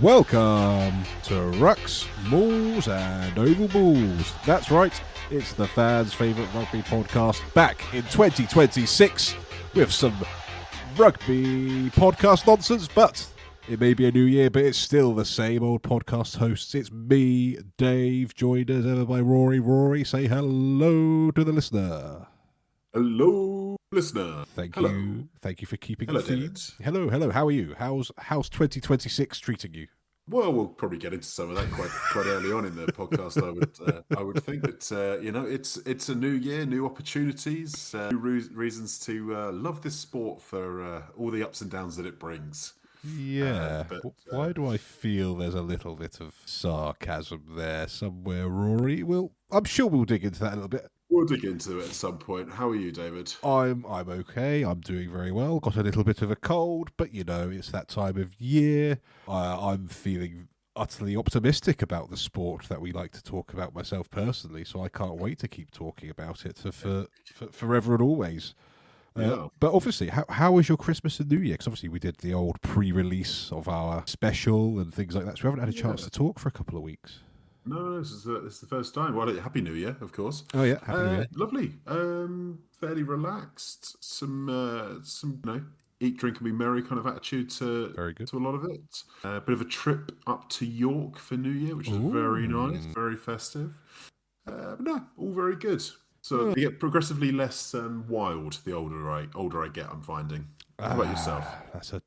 Welcome to Rucks, Mauls and Oval Balls. That's right, it's the fans' favourite rugby podcast back in 2026 with some rugby podcast nonsense, but it may be a new year, but it's still the same old podcast hosts. It's me, Dave, joined as ever by Rory. Rory, say hello to the listener. Hello, listener. Thank Hello. you. Thank you for keeping Hello, the theme. David. Hello. How are you? How's 2026 treating you? Well, we'll probably get into some of that quite early on in the podcast. I would think that it's a new year, new opportunities, new reasons to love this sport for all the ups and downs that it brings. Yeah, why do I feel there's a little bit of sarcasm there somewhere, Rory? Well, I'm sure we'll dig into that a little bit. We'll dig into it at some point. How are you, David? I'm okay. I'm doing very well. Got a little bit of a cold, but it's that time of year. I'm feeling utterly optimistic about the sport that we like to talk about myself personally, so I can't wait to keep talking about it for forever and always. Yeah. But obviously, how was your Christmas and New Year? Because obviously we did the old pre-release of our special and things like that, so we haven't had a chance to talk for a couple of weeks. No, this is the first time. Well, Happy New Year, of course. Oh yeah, Happy New Year. Lovely. Fairly relaxed. Some eat, drink, and be merry kind of attitude to Very good. to a lot of it. A bit of a trip up to York for New Year, which is very nice, very festive. But no, all very good. So you get progressively less wild the older I get. I'm finding. How about yourself?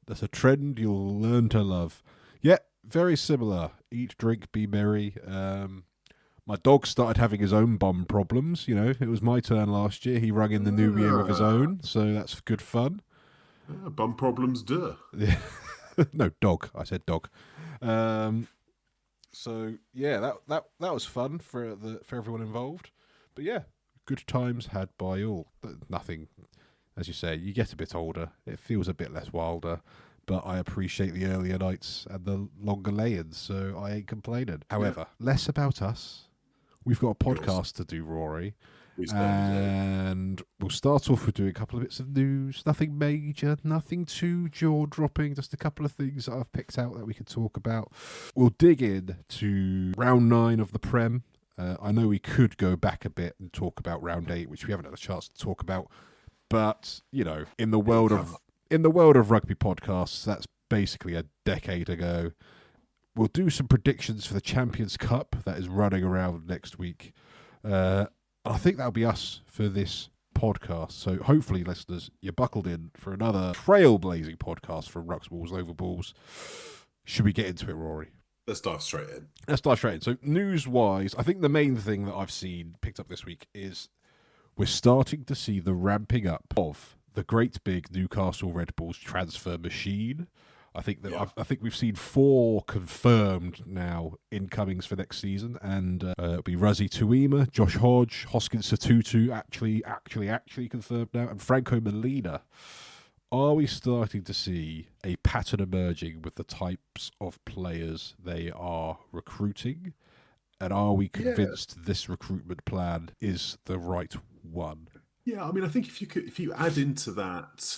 That's a trend you'll learn to love. Yeah, very similar. Eat, drink, be merry. My dog started having his own bum problems. It was my turn last year. He rung in the new year of his own, so that's good fun. Bum problems, duh. No, dog. I said dog. So yeah, that was fun for everyone involved. But yeah, good times had by all. Nothing, as you say, you get a bit older. It feels a bit less wilder. But I appreciate the earlier nights and the longer lay-ins, so I ain't complaining. However, less about us. We've got a podcast to do, Rory. And we'll start off with doing a couple of bits of news. Nothing major, nothing too jaw-dropping, just a couple of things that I've picked out that we can talk about. We'll dig in to round 9 of the Prem. I know we could go back a bit and talk about round 8, which we haven't had a chance to talk about. But, in the world of rugby podcasts, that's basically a decade ago. We'll do some predictions for the Champions Cup that is running around next week. I think that'll be us for this podcast. So hopefully, listeners, you're buckled in for another trailblazing podcast from Rucks, Balls, Over Balls. Should we get into it, Rory? Let's dive straight in. So news-wise, I think the main thing that I've seen picked up this week is we're starting to see the ramping up of the great big Newcastle Red Bulls transfer machine. I think we've seen 4 confirmed now incomings for next season, and it'll be Razzie Tuima, Josh Hodge, Hoskins Satutu actually confirmed now, and Franco Molina. Are we starting to see a pattern emerging with the types of players they are recruiting? And are we convinced this recruitment plan is the right one? Yeah, I mean, I think if you add into that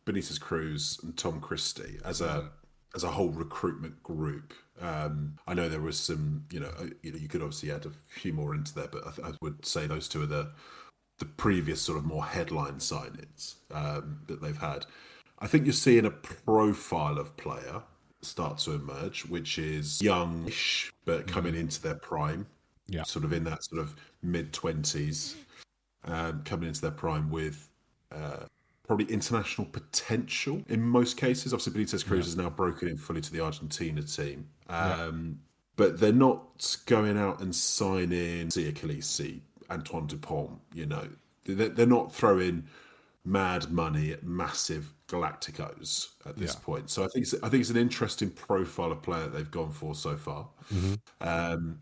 Benitez Cruz and Tom Christie as a whole recruitment group, I know there was some, you could obviously add a few more into there, but I would say those two are the previous sort of more headline signings that they've had. I think you're seeing a profile of player start to emerge, which is youngish, but coming into their prime, sort of in that sort of mid-20s, coming into their prime with probably international potential in most cases. Obviously, Benitez Cruz is now broken in fully to the Argentina team. But they're not going out and signing Sia Khaleesi, Antoine Dupont, They're not throwing mad money at massive Galácticos at this point. So I think it's an interesting profile of player that they've gone for so far. Mm-hmm.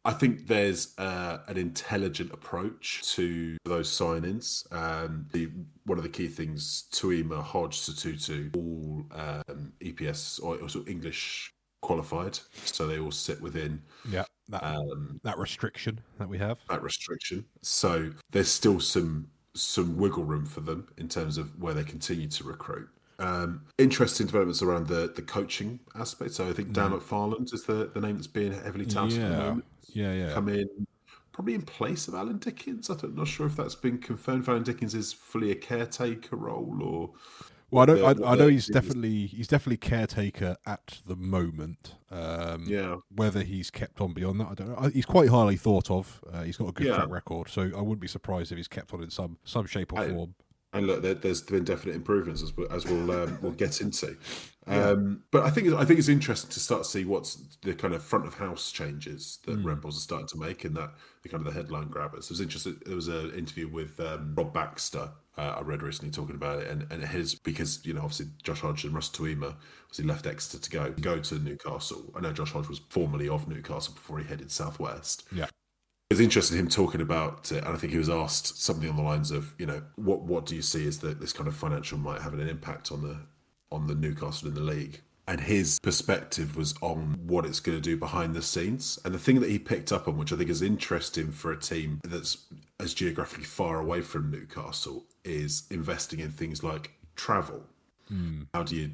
I think there's an intelligent approach to those signings. One of the key things, Tuima, Hodge, Satutu, all EPS or also English qualified, so they all sit within that restriction that we have. That restriction. So there's still some wiggle room for them in terms of where they continue to recruit. Interesting developments around the coaching aspect. So I think Dan McFarland is the name that's being heavily touted at the moment. Yeah. Come in probably in place of Alan Dickens. I'm not sure if that's been confirmed. If Alan Dickens is fully a caretaker role or. Well, I know he's definitely caretaker at the moment. Whether he's kept on beyond that, I don't know. He's quite highly thought of. He's got a good track record, so I wouldn't be surprised if he's kept on in some shape or form. And look, there's been definite improvements as we'll get into. But I think it's interesting to start to see what's the kind of front of house changes that Red Bulls are starting to make, and that the kind of the headline grabbers. It was interesting. There was an interview with Rob Baxter. I read recently talking about it, and his, because obviously Josh Hodge and Russ Tuima obviously left Exeter to go to Newcastle. I know Josh Hodge was formerly of Newcastle before he headed southwest. Yeah. It's interesting him talking about it, and I think he was asked something on the lines of, what do you see as this kind of financial might have an impact on the Newcastle in the league? And his perspective was on what it's going to do behind the scenes. And the thing that he picked up on, which I think is interesting for a team that's as geographically far away from Newcastle, is investing in things like travel. How do you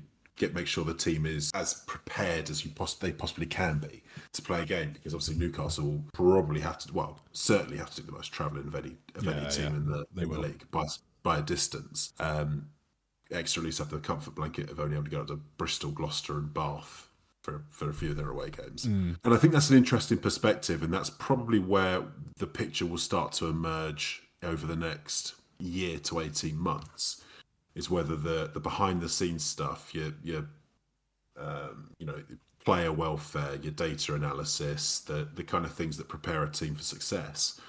make sure the team is as prepared as they possibly can be to play a game? Because obviously Newcastle will probably certainly have to do the most travelling of any team in the league by a distance. Exeter at least have the comfort blanket of only able to go up to Bristol, Gloucester and Bath for a few of their away games. And I think that's an interesting perspective, and that's probably where the picture will start to emerge over the next year to 18 months, is whether the behind the scenes stuff, your player welfare, your data analysis, the kind of things that prepare a team for success.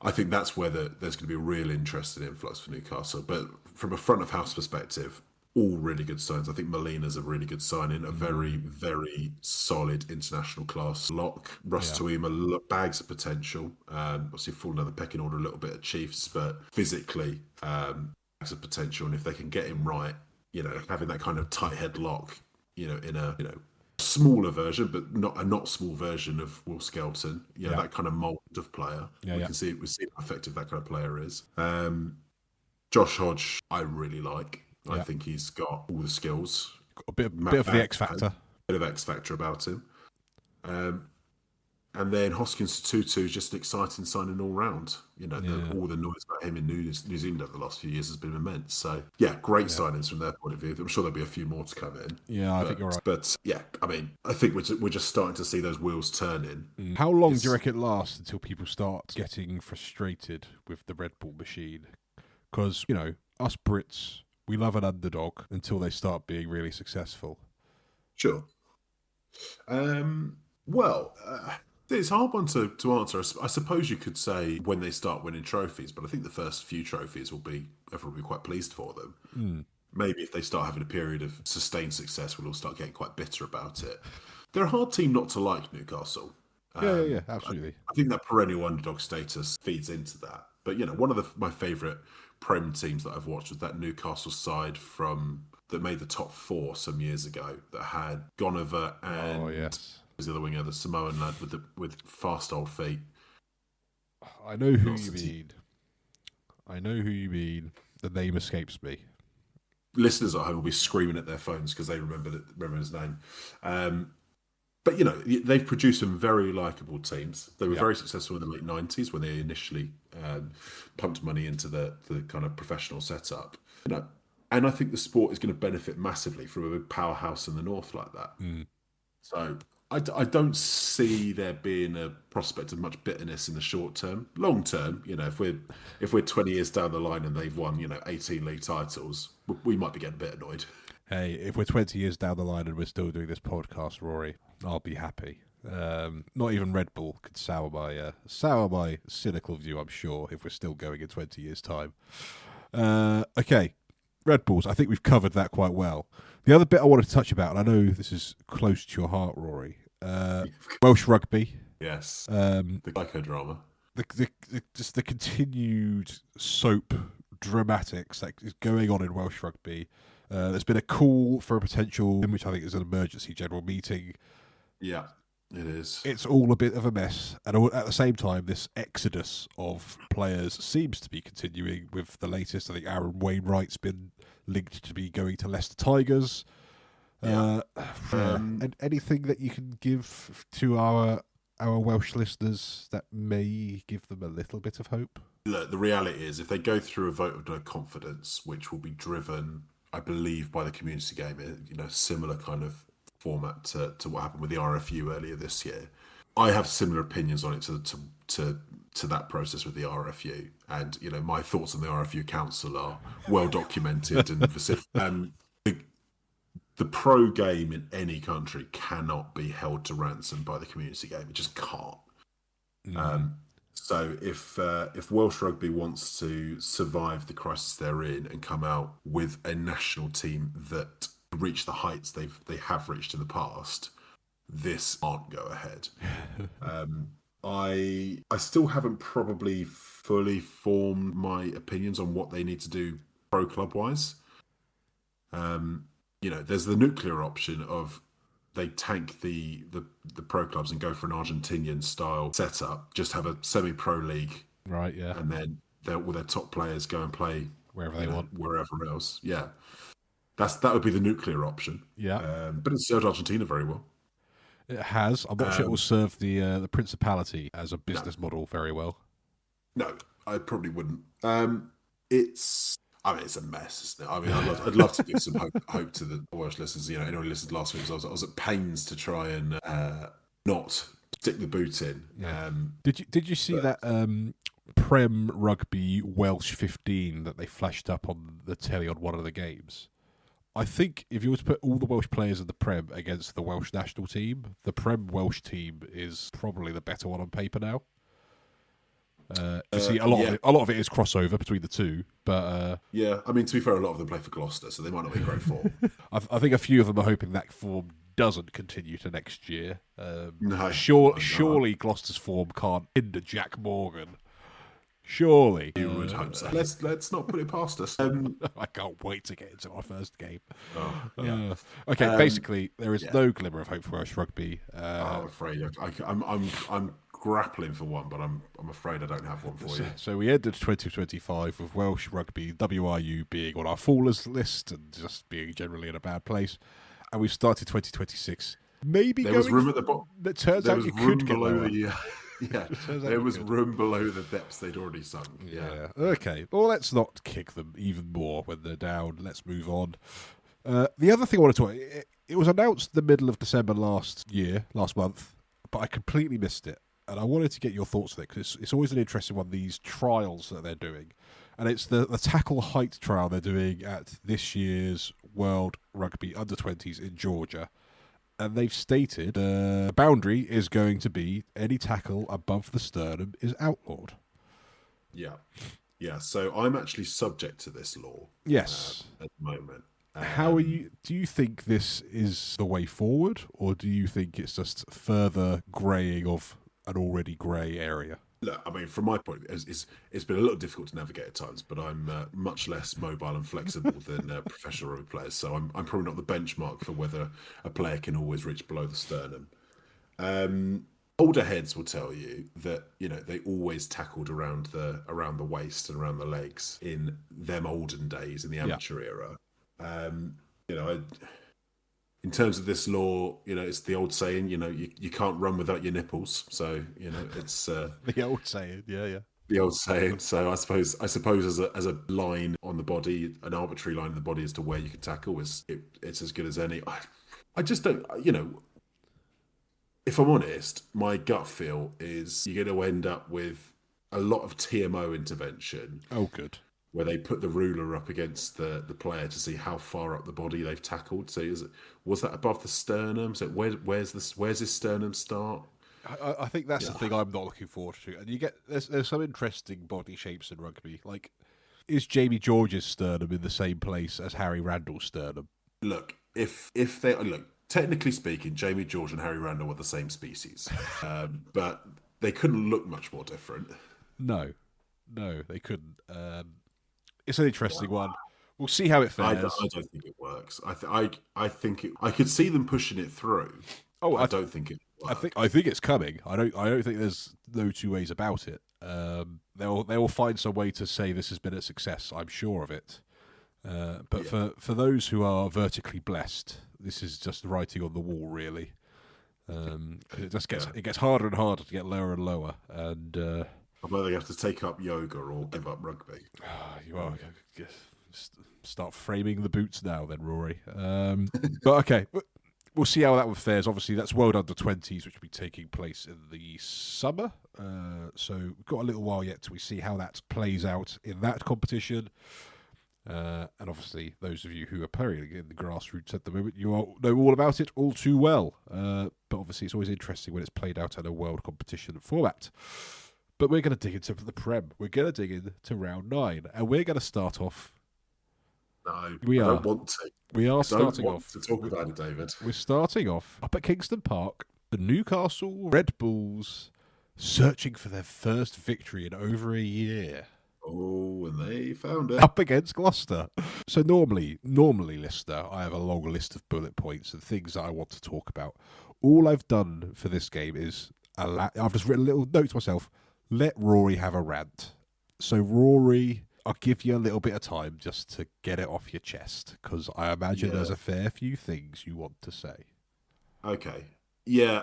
I think that's where there's going to be a real interesting influx for Newcastle. But from a front of house perspective, all really good signs. I think Molina's a really good signing, a very, very solid international class lock. Russ Tuima bags of potential. Obviously fallen down the pecking order a little bit at Chiefs, but physically bags of potential. And if they can get him right, having that kind of tight head lock, in a smaller version, but not a not small version of Will Skelton, that kind of mould of player. We see how effective that kind of player is. Josh Hodge, I really like. I think he's got all the skills. Got a bit of the X factor. Bit of X factor about him. And then Hoskins Tutu is just an exciting signing all round. All the noise about him in New Zealand over the last few years has been immense. So, great signings from their point of view. I'm sure there'll be a few more to come in. Yeah, I think you're right. But, I think we're just starting to see those wheels turning. How long do you reckon it lasts until people start getting frustrated with the Red Bull machine? Because, us Brits, we love an underdog until they start being really successful. Sure. It's a hard one to answer. I suppose you could say when they start winning trophies, but I think the first few trophies everyone will be quite pleased for them. Maybe if they start having a period of sustained success, we'll all start getting quite bitter about it. They're a hard team not to like, Newcastle. Yeah, absolutely. I think that perennial underdog status feeds into that. But, one of my favourite Prem teams that I've watched was that Newcastle side that made the top four some years ago, that had Gonover and the other winger, the Samoan lad with fast old feet. I know who you mean. The name escapes me. Listeners at home will be screaming at their phones because they remember his name. But they've produced some very likeable teams. They were very successful in the late 90s when they initially pumped money into the kind of professional setup. And I think the sport is going to benefit massively from a big powerhouse in the north like that. So I don't see there being a prospect of much bitterness in the short term. Long term, if we're 20 years down the line and they've won 18 league titles, we might be getting a bit annoyed. Hey, if we're 20 years down the line and we're still doing this podcast, Rory, I'll be happy. Not even Red Bull could sour my cynical view, I'm sure, if we're still going in 20 years' time. Okay, Red Bulls, I think we've covered that quite well. The other bit I wanted to touch about, and I know this is close to your heart, Rory, Welsh rugby. Yes, the psychodrama. Just the continued soap dramatics that is going on in Welsh rugby. There's been a call for a potential, which I think is an emergency general meeting. Yeah. It is. It's all a bit of a mess. And at the same time, this exodus of players seems to be continuing with the latest. I think Aaron Wainwright's been linked to be going to Leicester Tigers. Yeah. And anything that you can give to our Welsh listeners that may give them a little bit of hope? Look, the reality is, if they go through a vote of no confidence, which will be driven, I believe, by the community game, similar kind of format to what happened with the RFU earlier this year. I have similar opinions on it to that process with the RFU, and my thoughts on the RFU council are well documented and the pro game in any country cannot be held to ransom by the community game. It just can't. So if Welsh Rugby wants to survive the crisis they're in and come out with a national team that reach the heights they have reached in the past, this can't go ahead. I still haven't probably fully formed my opinions on what they need to do pro club wise. There's the nuclear option of they tank the pro clubs and go for an Argentinian style setup, just have a semi-pro league, right? Yeah, and then all their top players go and play wherever they want, wherever else. Yeah, that would be the nuclear option. Yeah, but it's served Argentina very well. It has. I'm not sure it will serve the Principality as a business model very well. No, I probably wouldn't. It's a mess, isn't it? I mean, I'd love to give some hope to the Welsh listeners. Anyone who listened last week, I was at pains to try and not stick the boot in. Yeah. Did you see that Prem Rugby Welsh 15 that they flashed up on the telly on one of the games? I think if you were to put all the Welsh players in the Prem against the Welsh national team, the Prem Welsh team is probably the better one on paper now. You see, a lot of it is crossover between the two, but I mean, to be fair, a lot of them play for Gloucester, so they might not be great form. I think a few of them are hoping that form doesn't continue to next year. No, surely Gloucester's form can't hinder Jack Morgan. Surely, you would hope so. Let's not put it past us. I can't wait to get into our first game. Okay, basically, there is no glimmer of hope for Welsh rugby. I'm afraid I'm grappling for one, but I'm afraid I don't have one for you. So we ended 2025 with Welsh rugby, WRU being on our fallers list and just being generally in a bad place, and we've started 2026. Maybe there was room at the bottom. It turns out you could get lower. Yeah, there was room below the depths they'd already sunk. Yeah. Okay. Well, let's not kick them even more when they're down. Let's move on. The other thing I wanted to talk, it was announced the middle of December last month, but I completely missed it. And I wanted to get your thoughts on it because it's always an interesting one, these trials that they're doing. And it's the tackle height trial they're doing at this year's World Rugby Under-20s in Georgia. And they've stated the boundary is going to be any tackle above the sternum is outlawed. Yeah. So I'm actually subject to this law. Yes. At the moment. How are you? Do you think this is the way forward, or do you think it's just further greying of an already grey area? Look, I mean, from my point of view, it's been a little difficult to navigate at times, but I'm much less mobile and flexible than professional rugby players, so I'm probably not the benchmark for whether a player can always reach below the sternum. Older heads will tell you that they always tackled around the waist and around the legs in them olden days in the amateur era. In terms of this law, it's the old saying, you can't run without your nipples. So, it's the old saying, yeah. The old saying. So I suppose as a line on the body, an arbitrary line in the body as to where you can tackle it's as good as any. I just don't, if I'm honest, my gut feel is you're going to end up with a lot of TMO intervention. Oh, good. Where they put the ruler up against the player to see how far up the body they've tackled. So was that above the sternum? So where's his sternum start? I think that's the thing I'm not looking forward to. And you get there's some interesting body shapes in rugby. Like, is Jamie George's sternum in the same place as Harry Randall's sternum? Look, if they look, technically speaking, Jamie George and Harry Randall were the same species, but they couldn't look much more different. No, they couldn't. It's an interesting one. We'll see how it fares. I don't think it works. I think I could see them pushing it through. Oh, I don't think it I think it's coming. I don't think there's no two ways about it. They'll find some way to say this has been a success. I'm sure of it. But for those who are vertically blessed, this is just the writing on the wall, really. It just gets harder and harder to get lower and lower, and I bet they have to take up yoga or give up rugby. You are start framing the boots now, then, Rory. But okay, we'll see how that one fares. Obviously, that's World Under-20s, which will be taking place in the summer. So we've got a little while yet till we see how that plays out in that competition. And obviously, those of you who are playing in the grassroots at the moment, you all know all about it all too well. But obviously, it's always interesting when it's played out at a world competition format. But we're going to dig into the Prem. We're going to dig into round 9. And we're going to start off. No, I don't want to. We are starting off. To talk about it, David. We're starting off up at Kingston Park. The Newcastle Red Bulls searching for their first victory in over a year. Oh, and they found it. Up against Gloucester. So normally, listener, I have a long list of bullet points and things that I want to talk about. All I've done for this game is I've just written a little note to myself, let Rory have a rant. So Rory, I'll give you a little bit of time just to get it off your chest, because I imagine there's a fair few things you want to say. Okay. Yeah.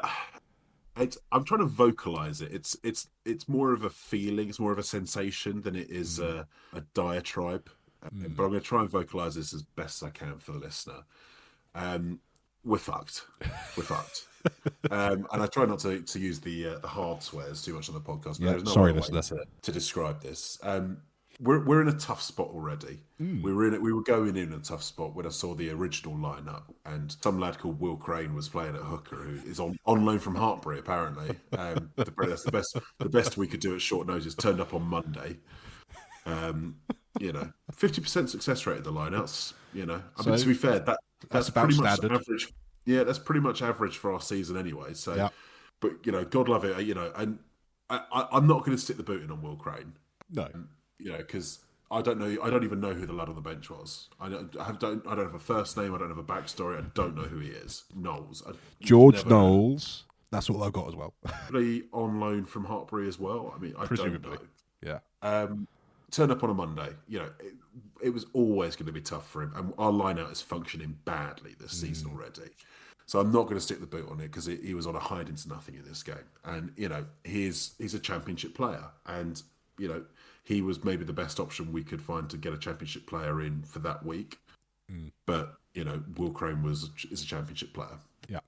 I'm trying to vocalize it. It's more of a feeling, it's more of a sensation than it is a diatribe. But I'm going to try and vocalize this as best I can for the listener. We're fucked. We're fucked. And I try not to use the hard swears too much on the podcast. But there's no sorry, way listener. to describe this. We're in a tough spot already. We were going in a tough spot when I saw the original lineup, and some lad called Will Crane was playing at hooker, who is on loan from Hartbury apparently. That's the best we could do at short notice. Turned up on Monday. 50% success rate of the lineouts. I mean, to be fair, that's about pretty much standard. Average. Yeah, that's pretty much average for our season anyway. So, but God love it. And I'm not going to stick the boot in on Will Crane. No. Because I don't know. I don't even know who the lad on the bench was. I don't have a first name. I don't have a backstory. I don't know who he is. Knowles. George Knowles. That's all I've got as well. Probably on loan from Hartbury as well. I mean, I don't know. Yeah. Turn up on a Monday. It was always going to be tough for him, and our line-out is functioning badly this season already. So I'm not going to stick the boot on it, because he was on a hide into nothing in this game, and he's a championship player, and he was maybe the best option we could find to get a championship player in for that week. But Will Crane is a championship player. Yeah.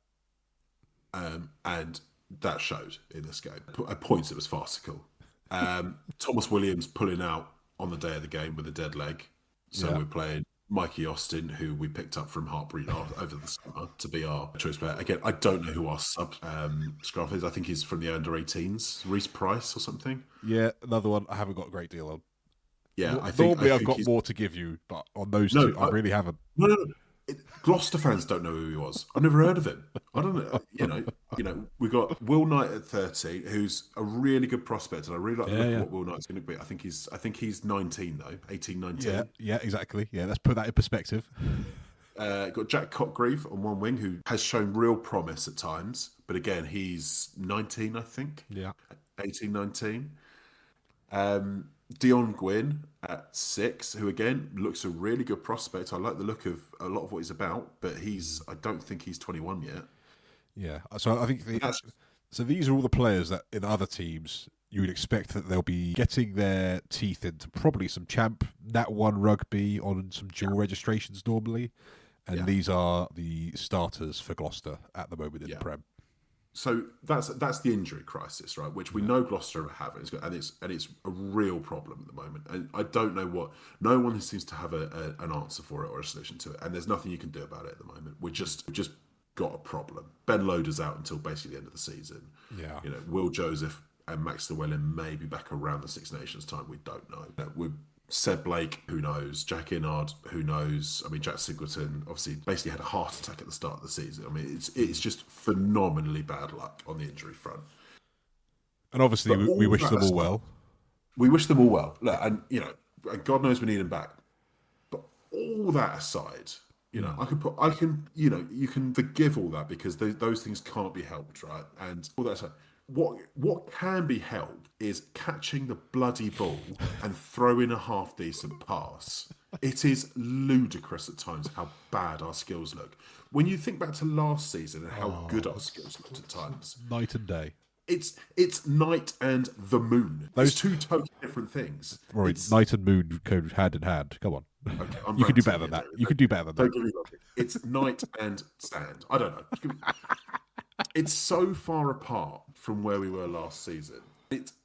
And that showed in this game. At points it was farcical. Thomas Williams pulling out on the day of the game with a dead leg. So we're playing Mikey Austin, who we picked up from Hartbury over the summer to be our choice player. Again, I don't know who our sub scrum is. I think he's from the under-18s. Reece Price or something. Yeah, another one I haven't got a great deal on. Yeah, Normally I've got more to give you, but on those two, I really haven't. No. Gloucester fans don't know who he was. I've never heard of him. I don't know. We got Will Knight at 30, who's a really good prospect, and I really like the look of what Will Knight's going to be. I think he's 19 though, 18, 19. Yeah, exactly. Yeah, let's put that in perspective. Got Jack Cotgreave on one wing, who has shown real promise at times, but again, he's 19, I think. Yeah, 18, 19. Dion Gwynn at 6, who again looks a really good prospect. I like the look of a lot of what he's about, but I don't think he's 21 yet. Yeah, so I think so these are all the players that in other teams you would expect that they'll be getting their teeth into probably some Champ Nat 1 rugby on some dual registrations normally, and these are the starters for Gloucester at the moment in the Prem. So that's the injury crisis, right? Which we know Gloucester are having, and it's a real problem at the moment. And I don't know what. No one seems to have an answer for it or a solution to it, and there's nothing you can do about it at the moment. We've just got a problem. Ben Loader's out until basically the end of the season. Yeah, Will Joseph and Max Llewellyn may be back around the Six Nations time. We don't know. Seb Blake, who knows? Jack Innard, who knows? I mean, Jack Singleton obviously basically had a heart attack at the start of the season. I mean, it's just phenomenally bad luck on the injury front. And obviously, we wish them all well. We wish them all well. Look, and God knows we need them back. But all that aside, You know, you can forgive all that because those things can't be helped, right? And all that stuff. What can be helped is catching the bloody ball and throwing a half decent pass. It is ludicrous at times how bad our skills look. When you think back to last season and how good our skills looked at times, night and day. It's night and the moon. Those two totally different things. Rory, night and moon go hand in hand. Come on. Okay, you can do better than that. You can do better than that. Give me logic. It's night and stand. I don't know. It's so far apart from where we were last season.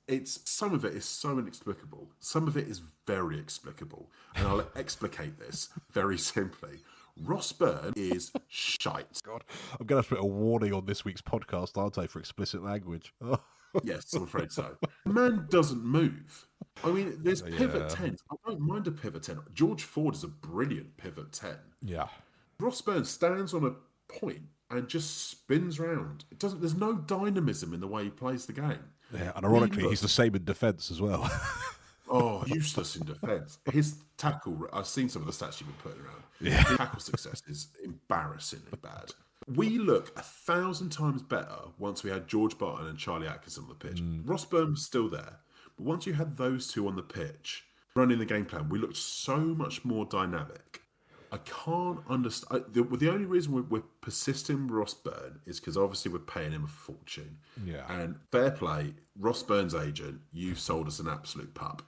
It's some of it is so inexplicable. Some of it is very explicable. And I'll explicate this very simply. Ross Byrne is shite. God, I'm going to have to put a warning on this week's podcast, aren't I, for explicit language? Yes, I'm afraid so. The man doesn't move. I mean, there's pivot 10. I don't mind a pivot 10. George Ford is a brilliant pivot 10. Yeah. Ross Byrne stands on a point and just spins round. There's no dynamism in the way he plays the game. Yeah, and ironically, he's the same in defence as well. Oh, useless in defence. His tackle, I've seen some of the stats you've been putting around. Yeah. His tackle success is embarrassingly bad. We look 1,000 times better once we had George Barton and Charlie Atkinson on the pitch. Ross Byrne was still there. But once you had those two on the pitch, running the game plan, we looked so much more dynamic. I can't understand. The only reason we're persisting with Ross Byrne is because obviously we're paying him a fortune. Yeah. And fair play, Ross Byrne's agent, you've sold us an absolute pup.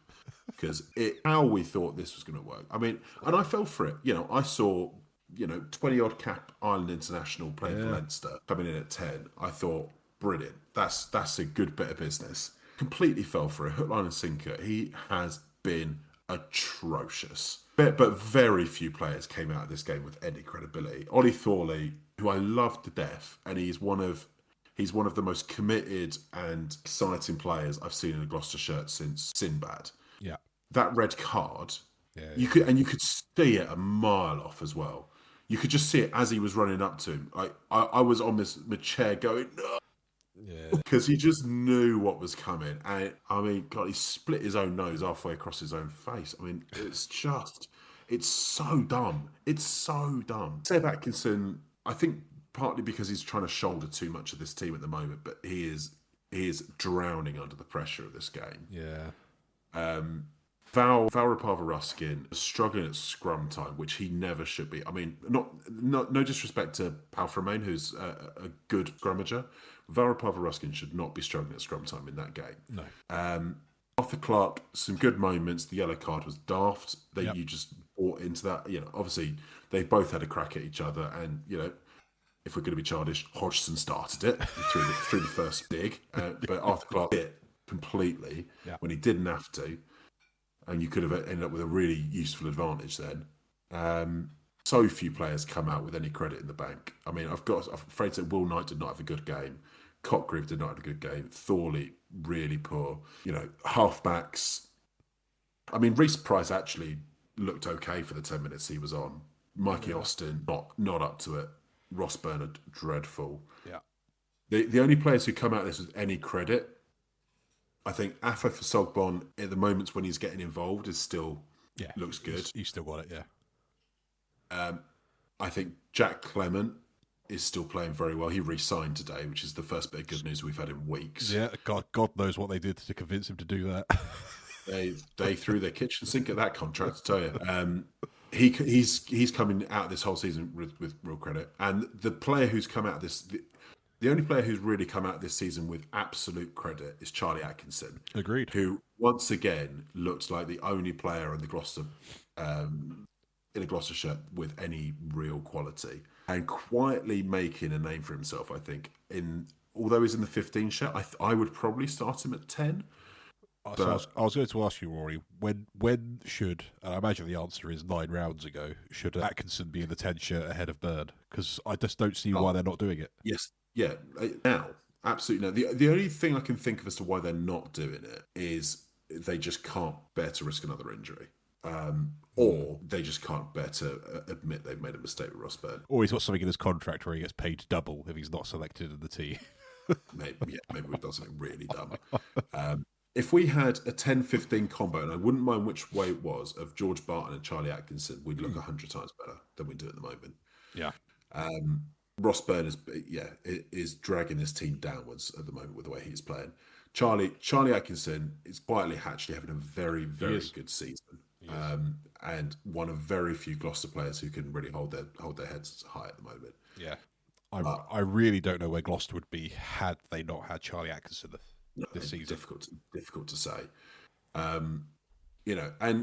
Because how we thought this was going to work. I mean, and I fell for it. You know, I saw, 20-odd cap Ireland international playing for Leinster coming in at 10. I thought, brilliant. That's a good bit of business. Completely fell for it. Hook, line and sinker. He has been atrocious. But very few players came out of this game with any credibility. Ollie Thorley, who I love to death, and he's one of the most committed and exciting players I've seen in a Gloucester shirt since Sinbad. Yeah. That red card, you could see it a mile off as well. You could just see it as he was running up to him. I was on my chair going, no. Yeah. Because he just knew what was coming. And I mean, God, he split his own nose halfway across his own face. I mean, it's so dumb. It's so dumb. Seb Atkinson, I think partly because he's trying to shoulder too much of this team at the moment, but he is drowning under the pressure of this game. Yeah. Val Rapava-Ruskin struggling at scrum time, which he never should be. I mean, no disrespect to Pal Framain, who's a good scrummager. Val Rapava-Ruskin should not be struggling at scrum time in that game. No. Arthur Clark, some good moments. The yellow card was daft. You just bought into that. Obviously they both had a crack at each other, and if we're going to be childish, Hodgson started it through the first dig, but Arthur Clark did it completely when he didn't have to. And you could have ended up with a really useful advantage then. So few players come out with any credit in the bank. I mean, I'm afraid to say Will Knight did not have a good game. Cotgrave did not have a good game. Thorley, really poor. Halfbacks. I mean, Reece Price actually looked okay for the 10 minutes he was on. Mikey Austin, not up to it. Ross Byrne, dreadful. Yeah. The only players who come out of this with any credit, I think Afa for Sogbon at the moments when he's getting involved is still looks good. He's still got it, yeah. I think Jack Clement is still playing very well. He re-signed today, which is the first bit of good news we've had in weeks. Yeah, God knows what they did to convince him to do that. They threw their kitchen sink at that contract, I tell you. He's coming out of this whole season with real credit. And the player who's come out of this... The only player who's really come out this season with absolute credit is Charlie Atkinson. Agreed. Who, once again, looked like the only player in the Gloucester... in a Gloucester shirt with any real quality, and quietly making a name for himself. I think, although he's in the 15 shirt, I would probably start him at 10. So I was going to ask you, Rory, when should, and I imagine the answer is 9 rounds ago, should Atkinson be in the 10 shirt ahead of Byrne? Because I just don't see why they're not doing it. Yes, yeah, now, absolutely no. The only thing I can think of as to why they're not doing it is they just can't bear to risk another injury. Or they just can't bear to admit they've made a mistake with Ross Byrne. Or he's got something in his contract where he gets paid double if he's not selected in the team. Maybe we've done something really dumb. if we had a 10-15 combo, and I wouldn't mind which way it was, of George Barton and Charlie Atkinson, we'd look 100 times better than we do at the moment. Yeah. Ross Byrne is dragging this team downwards at the moment with the way he's playing. Charlie Atkinson is quietly actually having a very, very good season, and one of very few Gloucester players who can really hold their heads high at the moment. Yeah, I really don't know where Gloucester would be had they not had Charlie Atkinson this season. Difficult to say. And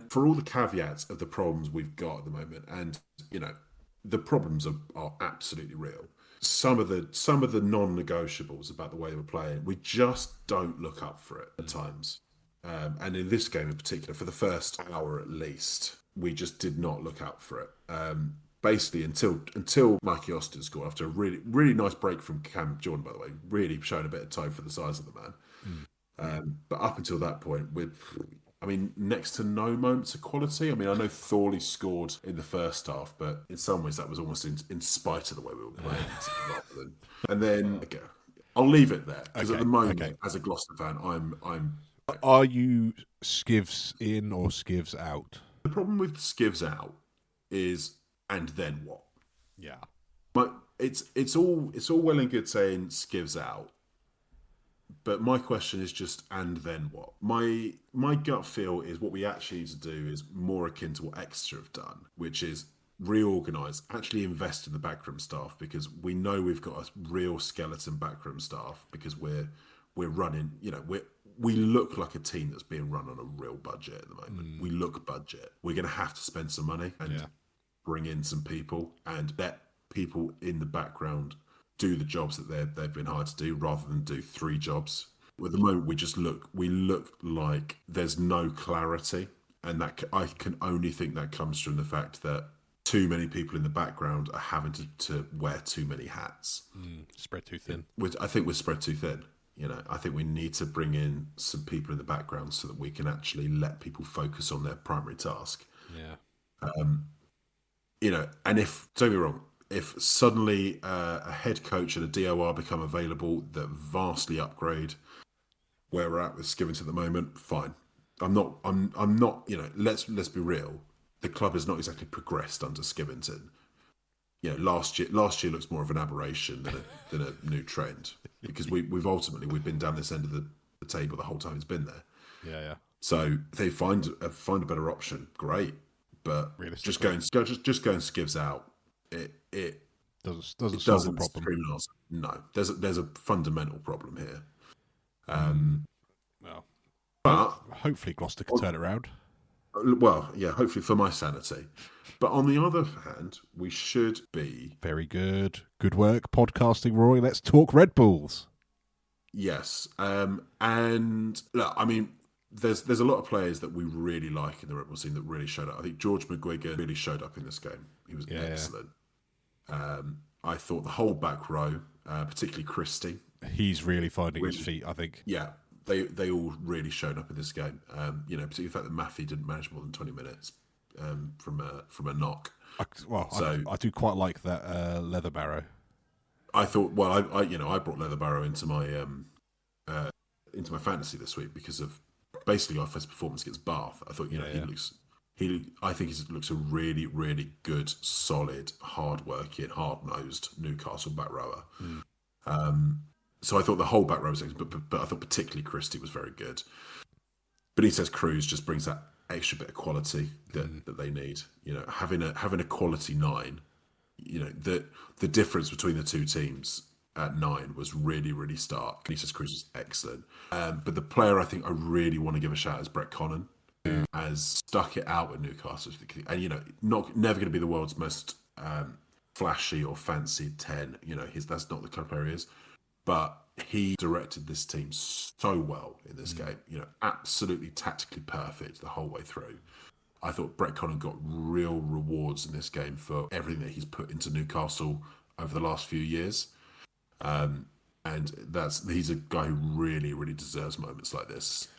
for all the caveats of the problems we've got at the moment, and the problems are absolutely real. Some of the non-negotiables about the way we're playing, we just don't look up for it at times. And in this game in particular, for the first hour at least, we just did not look out for it. Basically, until Mikey Austin scored after a really, really nice break from Cam Jordan, by the way, really showing a bit of time for the size of the man. But up until that point, next to no moments of quality. I mean, I know Thorley scored in the first half, but in some ways that was almost in spite of the way we were playing. And then I'll leave it there because at the moment, as a Gloucester fan, I'm. Are you skivs in or skivs out? The problem with skivs out is, and then what? Yeah, but it's all well and good saying skivs out. But my question is just, and then what? My gut feel is what we actually need to do is more akin to what Exeter have done, which is reorganise, actually invest in the backroom staff, because we know we've got a real skeleton backroom staff because we're running, we look like a team that's being run on a real budget at the moment. We look budget. We're going to have to spend some money and bring in some people and let people in the background do the jobs that they've been hired to do rather than do 3 jobs. At the moment, we look like there's no clarity, and that I can only think that comes from the fact that too many people in the background are having to wear too many hats. Spread too thin. I think we're spread too thin. I think we need to bring in some people in the background so that we can actually let people focus on their primary task. Yeah. And if, don't get me wrong, if suddenly a head coach and a DOR become available that vastly upgrade where we're at with Skivington at the moment, fine. I'm not. Let's be real. The club has not exactly progressed under Skivington. Last year looks more of an aberration than a new trend, because we've been down this end of the table the whole time it's been there. Yeah. So if they find a better option, great. But just going skivs out. It doesn't solve the problem. No, there's a fundamental problem here. But hopefully Gloucester can turn it around. Well, yeah, hopefully for my sanity. But on the other hand, we should be very good. Good work, podcasting, Roy. Let's talk Red Bulls. Yes, and look, I mean, there's a lot of players that we really like in the Red Bull scene that really showed up. I think George McGuigan really showed up in this game. He was excellent. I thought the whole back row, particularly Christie, he's really finding his feet, I think. Yeah, they all really showed up in this game. Particularly the fact that Maffey didn't manage more than 20 minutes from a knock. I do quite like that Leather Barrow. I thought, I brought Leather Barrow into my fantasy this week because of basically our first performance against Bath. I thought, I think he looks a really, really good, solid, hard-working, hard-nosed Newcastle back rower. So I thought the whole back row was excellent, but I thought particularly Christie was very good. Benitez Cruz just brings that extra bit of quality that they need. Having a quality 9. The difference between the two teams at 9 was really, really stark. Benitez Cruz was excellent. But the player I think I really want to give a shout is Brett Connon, who has stuck it out with Newcastle. And, never going to be the world's most flashy or fancied 10. That's not the kind of player he is. But he directed this team so well in this game. Absolutely tactically perfect the whole way through. I thought Brett Connon got real rewards in this game for everything that he's put into Newcastle over the last few years. And he's a guy who really, really deserves moments like this,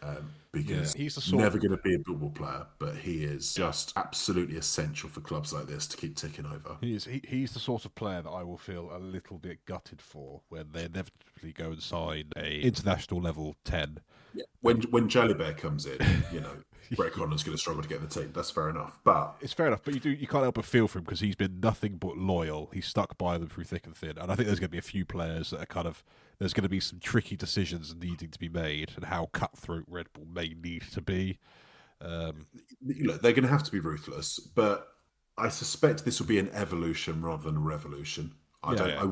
because he's the he's sort never going to be a football player, but he is just absolutely essential for clubs like this to keep ticking over. He's the sort of player that I will feel a little bit gutted for when they inevitably go and sign a international level 10. Yeah. When Jalibert comes in, Brett Connor's going to struggle to get the team. That's fair enough. But it's fair enough. But you can't help but feel for him because he's been nothing but loyal. He's stuck by them through thick and thin. And I think there's going to be a few players that are there's going to be some tricky decisions needing to be made, and how cutthroat Red Bull may need to be. Look, they're going to have to be ruthless, but I suspect this will be an evolution rather than a revolution. I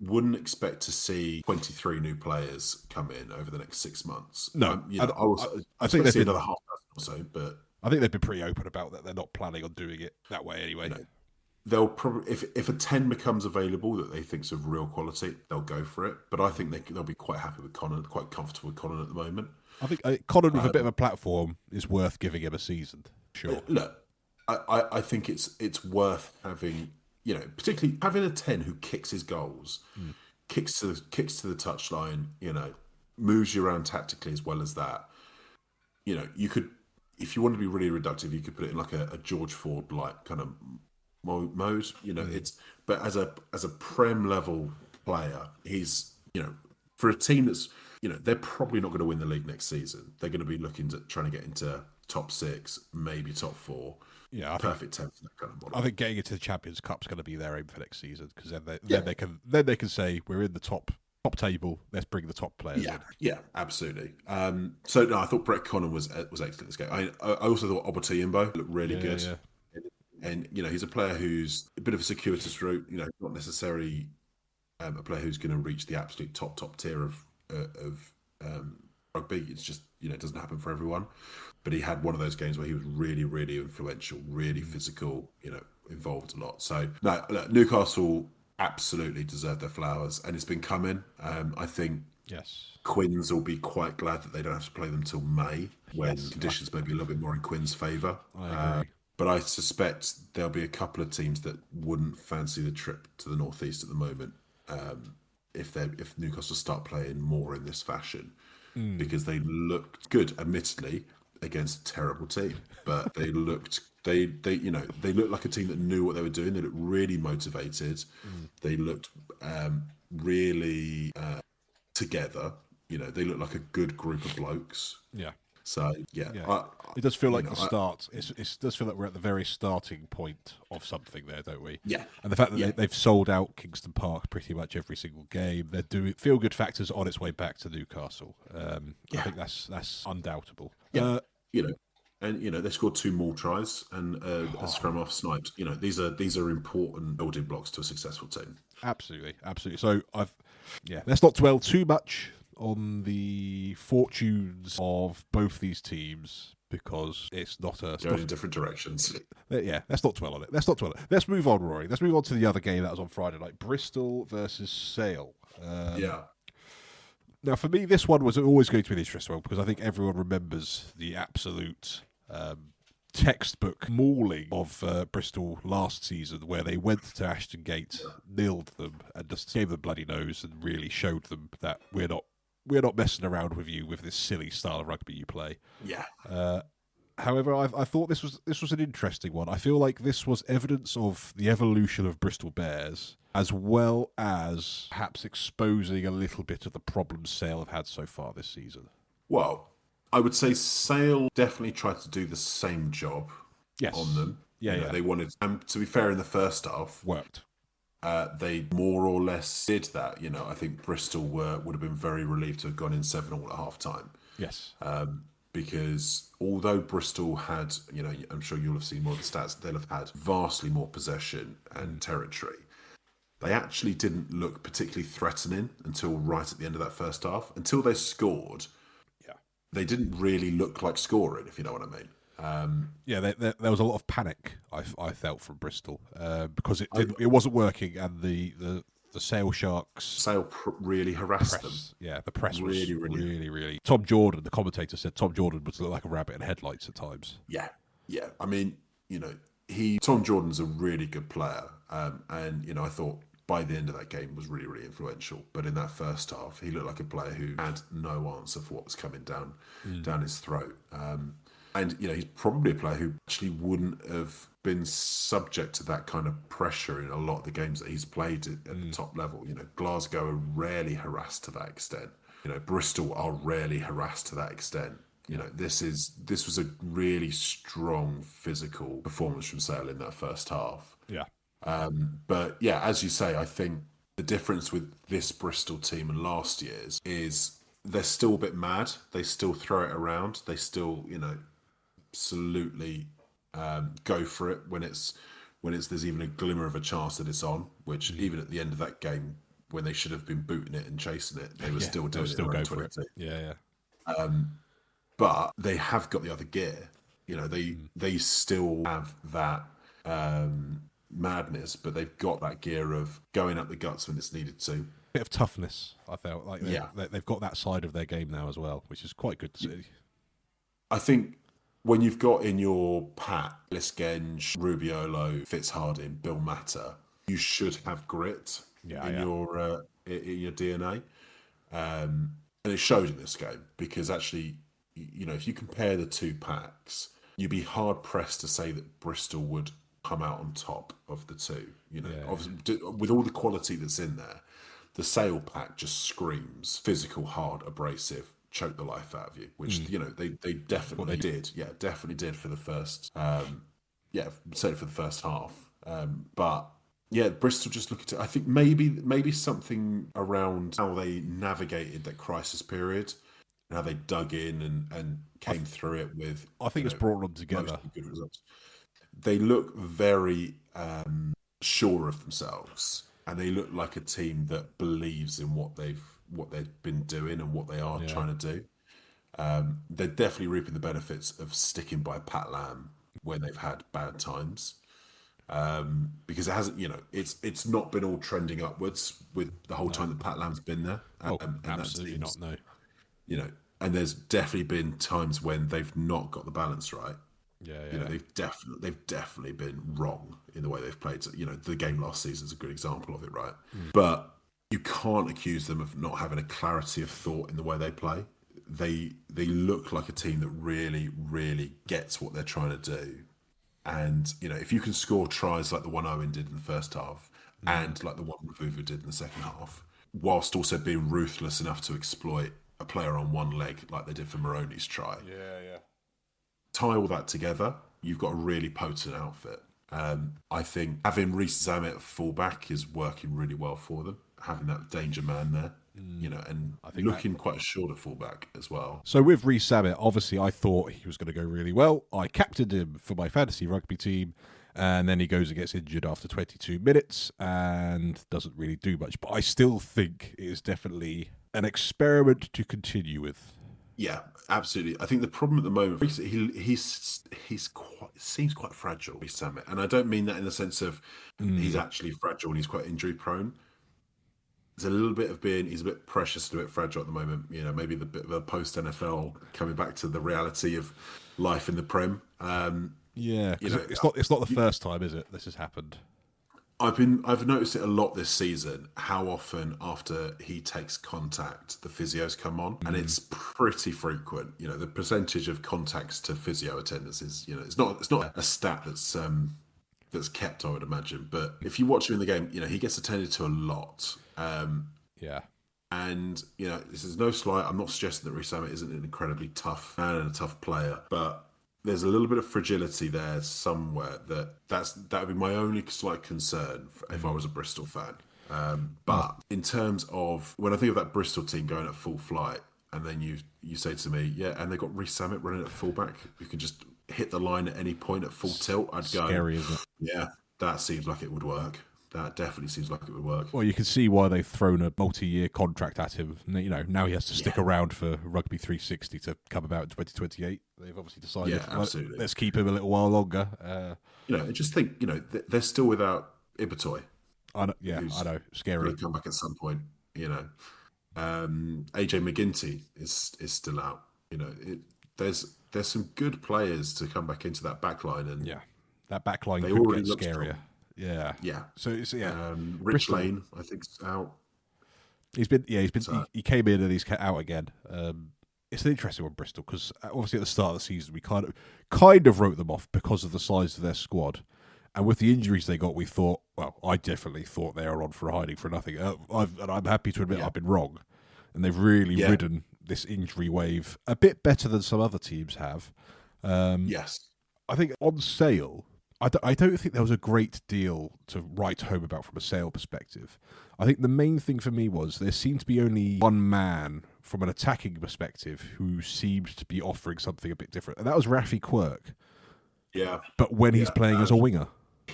wouldn't expect to see 23 new players come in over the next 6 months. No, I think there'll be another half dozen or so, but I think they've been pretty open about that. They're not planning on doing it that way anyway. They'll probably, if a 10 becomes available that they think's of real quality, they'll go for it. But I think they'll be quite happy with Conan, quite comfortable with Conan at the moment. I think Conan with a bit of a platform is worth giving him a season. Sure. Look, I think it's worth having, particularly having a 10 who kicks his goals, kicks to the touchline, moves you around tactically as well as that. You could, if you want to be really reductive, you could put it in like a George Ford like kind of mode. But as a Prem level player, he's for a team that's they're probably not going to win the league next season. They're going to be looking at trying to get into top 6, maybe top 4. Yeah, perfect 10 for that kind of model. I think getting into the Champions Cup's going to be their aim for next season, because then they can say we're in the top table. Let's bring the top players in. Yeah, absolutely. So no, I thought Brett Connon was excellent this game. I also thought Obote looked really good. Yeah. And he's a player who's a bit of a circuitous route. Not necessarily a player who's going to reach the absolute top tier of rugby. It's just it doesn't happen for everyone. But he had one of those games where he was really, really influential, really physical. Involved a lot. So no, look, Newcastle absolutely deserve their flowers, and it's been coming. I think Quins will be quite glad that they don't have to play them till May, when conditions may be a little bit more in Quins' favour. But I suspect there'll be a couple of teams that wouldn't fancy the trip to the northeast at the moment, if Newcastle start playing more in this fashion, because they looked good, admittedly, against a terrible team, but they looked looked like a team that knew what they were doing. They looked really motivated. They looked really together. They looked like a good group of blokes. Yeah. So it does feel like the start. It does feel like we're at the very starting point of something there, don't we? Yeah. And the fact that they've sold out Kingston Park pretty much every single game, they're doing feel good factors on its way back to Newcastle. I think that's undoubtable. Yeah. And they scored 2 more tries and a scrum-half sniped. These are important building blocks to a successful team. Absolutely. So let's not dwell too much on the fortunes of both these teams, because it's not going in different directions. Let's not dwell on it. Let's move on, Rory. Let's move on to the other game that was on Friday night: Bristol versus Sale. Now, for me, this one was always going to be an interesting one, because I think everyone remembers the absolute textbook mauling of Bristol last season, where they went to Ashton Gate, nilled them, and just gave them bloody nose and really showed them that we're not messing around with you with this silly style of rugby you play. Yeah. However, I thought this was an interesting one. I feel like this was evidence of the evolution of Bristol Bears, as well as perhaps exposing a little bit of the problems Sale have had so far this season. Well, I would say Sale definitely tried to do the same job on them. Yeah. They wanted, to be fair, in the first half, worked. They more or less did that. I think Bristol would have been very relieved to have gone in 7-7 at half time. Yes. Because although Bristol had, I'm sure you'll have seen more of the stats, they'll have had vastly more possession and territory. They actually didn't look particularly threatening until right at the end of that first half. Until they scored, they didn't really look like scoring, if you know what I mean. There was a lot of panic I felt from Bristol, because it wasn't working, and the Sale Sharks really harassed them. Yeah, the press was really. Tom Jordan, the commentator, said Tom Jordan would look like a rabbit in headlights at times. Yeah. I mean, Tom Jordan's a really good player, and I thought by the end of that game was really, really influential. But in that first half, he looked like a player who had no answer for what was coming down his throat. And, he's probably a player who actually wouldn't have been subject to that kind of pressure in a lot of the games that he's played at the top level. Glasgow are rarely harassed to that extent. Bristol are rarely harassed to that extent. This was a really strong physical performance from Sale in that first half. Yeah. But yeah, as you say, I think the difference with this Bristol team and last year's is they're still a bit mad. They still throw it around. They still, absolutely go for it when there's even a glimmer of a chance that it's on. Which even at the end of that game, when they should have been booting it and chasing it, they were still doing it. Go for it. Yeah. But they have got the other gear. They still have that madness, but they've got that gear of going up the guts when it's needed to. Bit of toughness, I felt like. They've got that side of their game now as well, which is quite good to see. I think when you've got in your pack Liskenge, Rubiolo, Fitzharding, Bill Matter, you should have grit in your DNA. And it showed in this game because actually, if you compare the two packs, you'd be hard pressed to say that Bristol would come out on top of the two. Obviously, with all the quality that's in there, the Sale pack just screams physical, hard, abrasive, choke the life out of you, which they definitely did. Yeah, definitely did for the first. Certainly for the first half. But yeah, Bristol just look at it. I think maybe something around how they navigated that crisis period, and how they dug in and came through it with. I think it's brought them together. Good results. They look very sure of themselves, and they look like a team that believes in what they've been doing and what they are trying to do. They're definitely reaping the benefits of sticking by Pat Lam when they've had bad times. Because it hasn't, it's not been all trending upwards with the whole time that Pat Lam's been there. And absolutely not, no. And there's definitely been times when they've not got the balance right. Yeah. They've definitely been wrong in the way they've played. The game last season is a good example of it, right? But you can't accuse them of not having a clarity of thought in the way they play. They look like a team that really, really gets what they're trying to do. And, if you can score tries like the one Owen did in the first half and like the one Revuvu did in the second half, whilst also being ruthless enough to exploit a player on one leg like they did for Moroni's try. Yeah. Tie all that together, you've got a really potent outfit. I think having Reece Zammit at fullback is working really well for them, having that danger man there. And I think looking quite assured at fullback as well. So with Reece Zammit, obviously I thought he was going to go really well. I captained him for my fantasy rugby team, and then he goes and gets injured after 22 minutes and doesn't really do much. But I still think it is definitely an experiment to continue with. Yeah, absolutely. I think the problem at the moment, he seems quite fragile, Reece Zammit, and I don't mean that in the sense of he's actually fragile and he's quite injury prone. There's a little bit of he's a bit precious and a bit fragile at the moment. Maybe the bit of a post NFL coming back to the reality of life in the Prem. It's not the first time, is it? This has happened. I've noticed it a lot this season. How often after he takes contact, the physios come on, and it's pretty frequent. The percentage of contacts to physio attendance is, it's not a stat that's kept, I would imagine. But if you watch him in the game, he gets attended to a lot. And this is no slight. I'm not suggesting that Reece Zammit isn't an incredibly tough man and a tough player, but there's a little bit of fragility there somewhere. That would be my only slight concern if I was a Bristol fan. But in terms of when I think of that Bristol team going at full flight, and then you say to me, and they've got Reece Zammit running at fullback, who can just hit the line at any point at full tilt, I'd go, scary, isn't it? Yeah, that seems like it would work. That definitely seems like it would work. Well, you can see why they've thrown a multi-year contract at him. Now he has to stick around for Rugby 360 to come about in 2028. They've obviously decided, let's keep him a little while longer. Just think, they're still without Ibitoy. I know, scary. Going to come back at some point. AJ McGinty is still out. There's some good players to come back into that back line, and that back line could get scarier. Yeah. Yeah. So it's Rich Bristol. Lane, I think, is out. He came in and he's out again. It's an interesting one, Bristol, because obviously at the start of the season we kind of wrote them off because of the size of their squad, and with the injuries they got, we thought, well, I definitely thought they were on for hiding for nothing. And I'm happy to admit I've been wrong, and they've really ridden this injury wave a bit better than some other teams have. Yes. I think on sale, I don't think there was a great deal to write home about from a sale perspective. I think the main thing for me was there seemed to be only one man from an attacking perspective who seemed to be offering something a bit different, and that was Rafi Quirk. Yeah. But when he's playing as a winger.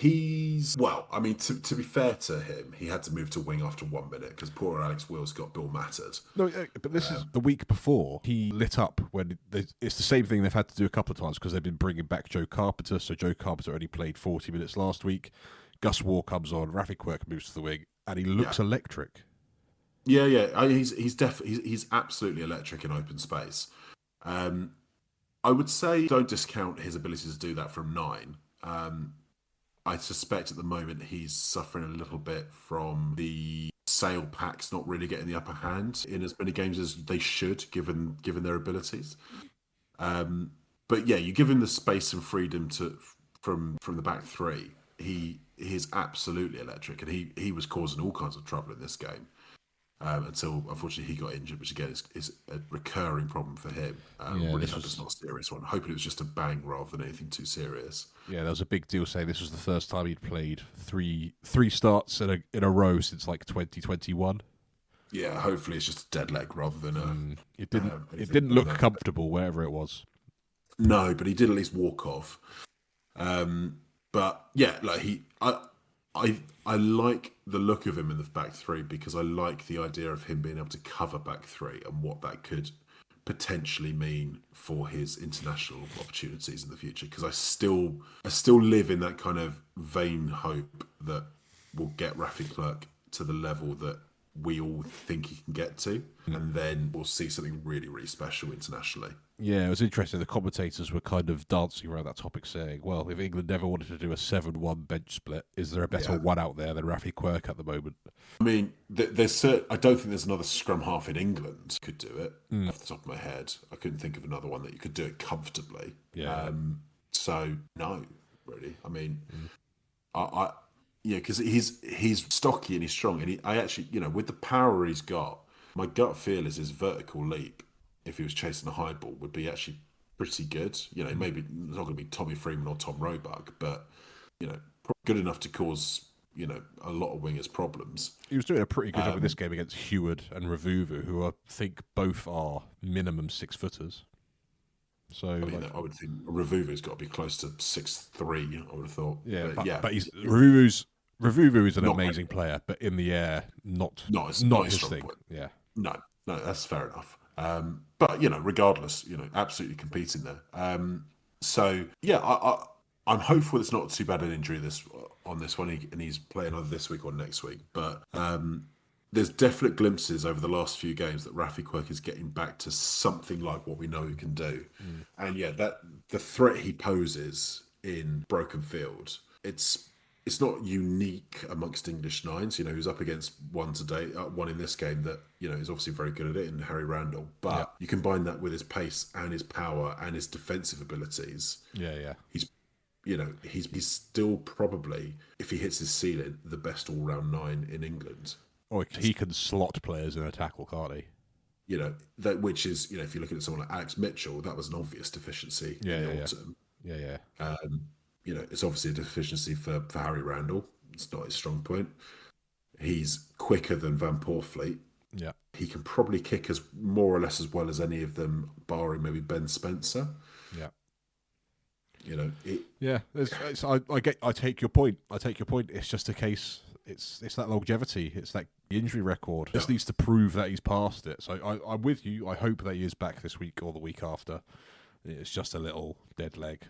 I mean, to be fair to him, he had to move to wing after 1 minute because poor Alex Wills got Bill mattered. No, but this is the week before. He lit up when it's the same thing they've had to do a couple of times because they've been bringing back Joe Carpenter. So Joe Carpenter only played 40 minutes last week. Gus Waugh comes on, Rafi Quirk moves to the wing, and he looks electric. Yeah. He's absolutely electric in open space. I would say don't discount his ability to do that from 9. I suspect at the moment he's suffering a little bit from the sale packs not really getting the upper hand in as many games as they should, given their abilities. But yeah, you give him the space and freedom from the back three. He is absolutely electric, and he was causing all kinds of trouble in this game. Until unfortunately he got injured, which again is a recurring problem for him. Really hope it's not a serious one. Hoping it was just a bang rather than anything too serious. Yeah, there was a big deal saying this was the first time he'd played three starts in a row since like 2021. Yeah, hopefully it's just a dead leg rather than a. It didn't look comfortable wherever it was. No, but he did at least walk off. But yeah, like I like the look of him in the back three because I like the idea of him being able to cover back three and what that could potentially mean for his international opportunities in the future. Because I still live in that kind of vain hope that we'll get Rafi Quirk to the level that we all think he can get to, and then we'll see something really, really special internationally. Yeah, it was interesting. The commentators were kind of dancing around that topic, saying, well, if England never wanted to do a 7-1 bench split, is there a better one out there than Rafi Quirk at the moment? I mean, I don't think there's another scrum-half in England could do it, off the top of my head. I couldn't think of another one that you could do it comfortably. Yeah. So, no, really. I mean, because he's stocky and he's strong. And I actually, with the power he's got, my gut feel is his vertical leap, if he was chasing a high ball, would be actually pretty good. Maybe it's not going to be Tommy Freeman or Tom Roebuck, but, good enough to cause, a lot of wingers problems. He was doing a pretty good job in this game against Heward and Ravuvu, who I think both are minimum 6-footers. So I would think Ravuvu's got to be close to 6'3", I would have thought. Yeah, but Ravuvu is an amazing player, but in the air, not his thing. Point. Yeah. No, that's fair enough. But regardless, absolutely competing there. So yeah, I'm hopeful it's not too bad an injury on this one, and he's playing either this week or next week. But there's definite glimpses over the last few games that Rafi Quirk is getting back to something like what we know he can do. And yeah, that the threat he poses in broken field, it's not unique amongst English nines. Who's up against one today, one in this game that is obviously very good at it, in Harry Randall. But you combine that with his pace and his power and his defensive abilities. Yeah. He's still probably, if he hits his ceiling, the best all-round 9 in England. Or he can slot players in a tackle, can't he? Which is, if you're looking at someone like Alex Mitchell, that was an obvious deficiency in the autumn. Yeah. It's obviously a deficiency for Harry Randall. It's not his strong point. He's quicker than Van Poorfleet. Yeah. He can probably kick as more or less as well as any of them, barring maybe Ben Spencer. Yeah. I take your point. It's just a case. It's that longevity. It's that injury record. Just needs to prove that he's past it. So I'm with you. I hope that he is back this week or the week after. It's just a little dead leg,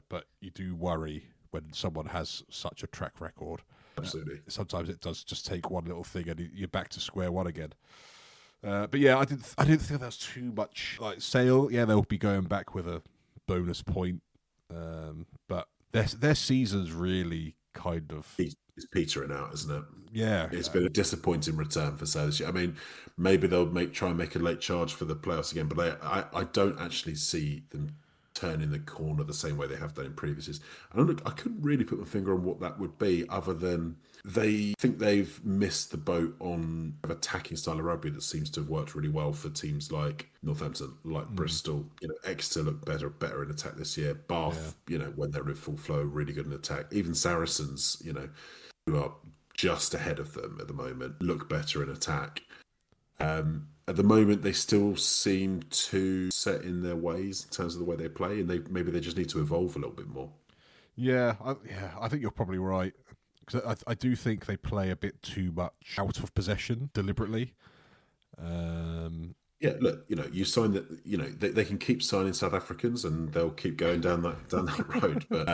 but you do worry when someone has such a track record. Absolutely. Sometimes it does just take one little thing and you're back to square one again. But yeah, I didn't think that's too much. Like Sale, yeah, they'll be going back with a bonus point, but their season's really kind of... It's petering out, isn't it? Yeah. It's been a disappointing return for Sale this year. I mean, maybe they'll try and make a late charge for the playoffs again, but I don't actually see them turning the corner the same way they have done in previous years. And I couldn't really put my finger on what that would be, other than they think they've missed the boat on an attacking style of rugby that seems to have worked really well for teams like Northampton, like Bristol. Exeter look better in attack this year. Bath, when they're in full flow, really good in attack. Even Saracens, who are just ahead of them at the moment, look better in attack. At the moment, they still seem too set in their ways in terms of the way they play, and maybe they just need to evolve a little bit more. Yeah, I think you're probably right. Because I do think they play a bit too much out of possession deliberately. Yeah, look, you sign that. They can keep signing South Africans, and they'll keep going down that road. But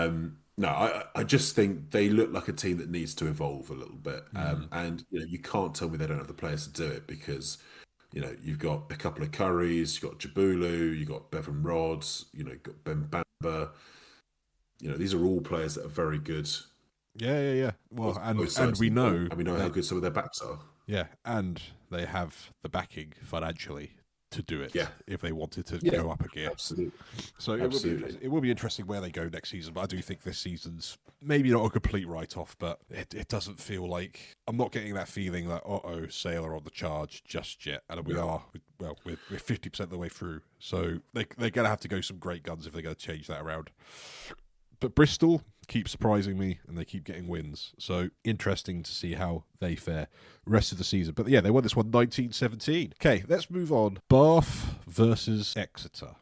no, I just think they look like a team that needs to evolve a little bit. And you can't tell me they don't have the players to do it, because you've got a couple of Currys, you've got Jabulu, you've got Bevan Rhodes, you've got Ben Bamba. These are all players that are very good. Yeah. Well, and we know how good some of their backs are. Yeah, and they have the backing financially to do it. Yeah. If they wanted to go up a gear. Absolutely. So it will be interesting where they go next season. But I do think this season's maybe not a complete write-off, but it doesn't feel like... I'm not getting that feeling that, Sale are on the charge just yet. And we are. Well, we're 50% of the way through. So they're going to have to go some great guns if they're going to change that around. But Bristol keep surprising me, and they keep getting wins. So interesting to see how they fare rest of the season. But yeah, they won this one 19-17. Okay, let's move on. Bath versus Exeter.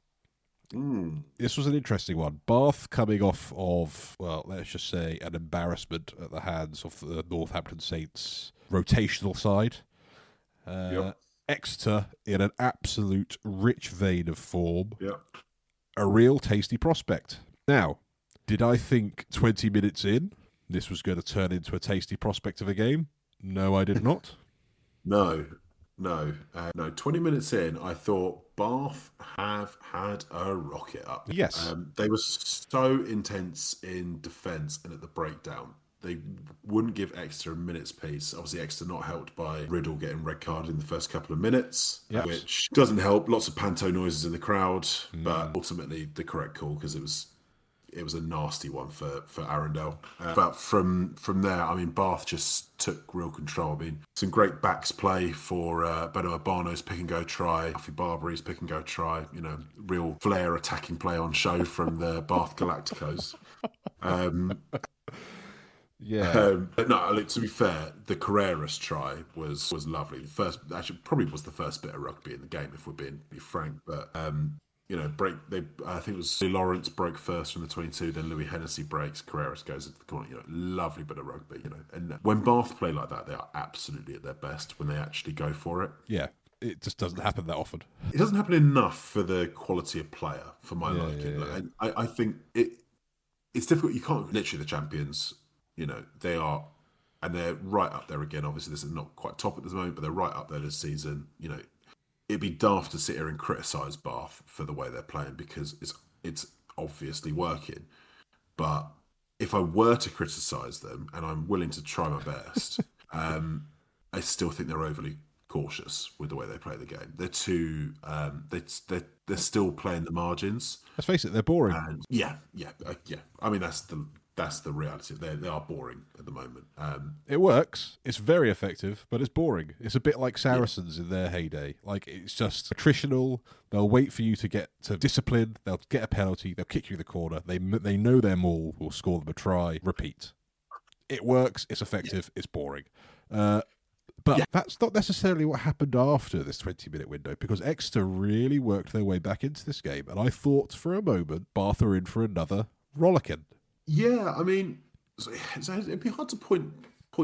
This was an interesting one. Bath coming off of, well, let's just say an embarrassment at the hands of the Northampton Saints rotational side. Exeter in an absolute rich vein of form. A real tasty prospect. Now, did I think 20 minutes in this was going to turn into a tasty prospect of a game? No, I did not. No. 20 minutes in, I thought Bath have had a rocket up. Yes. They were so intense in defence and at the breakdown. They wouldn't give Exeter a minute's peace. Obviously, Exeter not helped by Riddle getting red carded in the first couple of minutes, which doesn't help. Lots of panto noises in the crowd, but ultimately the correct call, because it was a nasty one for Arundel. But from there, I mean, Bath just took real control. I mean, some great backs play for Beno Abano's pick and go try, Alfie Barbari's pick and go try. Real flair attacking play on show from the Bath Galácticos. But no, to be fair, the Carreras try was lovely. Probably was the first bit of rugby in the game, if we're being frank. But I think it was Lee Lawrence broke first from the 22, then Louis Hennessy breaks, Carreras goes into the corner. Lovely bit of rugby. And when Bath play like that, they are absolutely at their best when they actually go for it. Yeah, it just doesn't happen that often. It doesn't happen enough for the quality of player, for my liking. And I think it's difficult. You can't literally the champions. They are, and they're right up there again. Obviously, this is not quite top at this moment, but they're right up there this season. It'd be daft to sit here and criticise Bath for the way they're playing, because it's obviously working. But if I were to criticise them, and I'm willing to try my best, I still think they're overly cautious with the way they play the game. They're too they're still playing the margins. Let's face it, they're boring. And I mean, that's the reality. They are boring at the moment. It works. It's very effective, but it's boring. It's a bit like Saracens in their heyday. Like, it's just attritional. They'll wait for you to get to discipline. They'll get a penalty. They'll kick you in the corner. They know their maul will score them a try. Repeat. It works. It's effective. It's boring. But that's not necessarily what happened after this 20-minute window, because Exeter really worked their way back into this game. And I thought for a moment Bath are in for another rollicking. Yeah, I mean, it'd be hard to point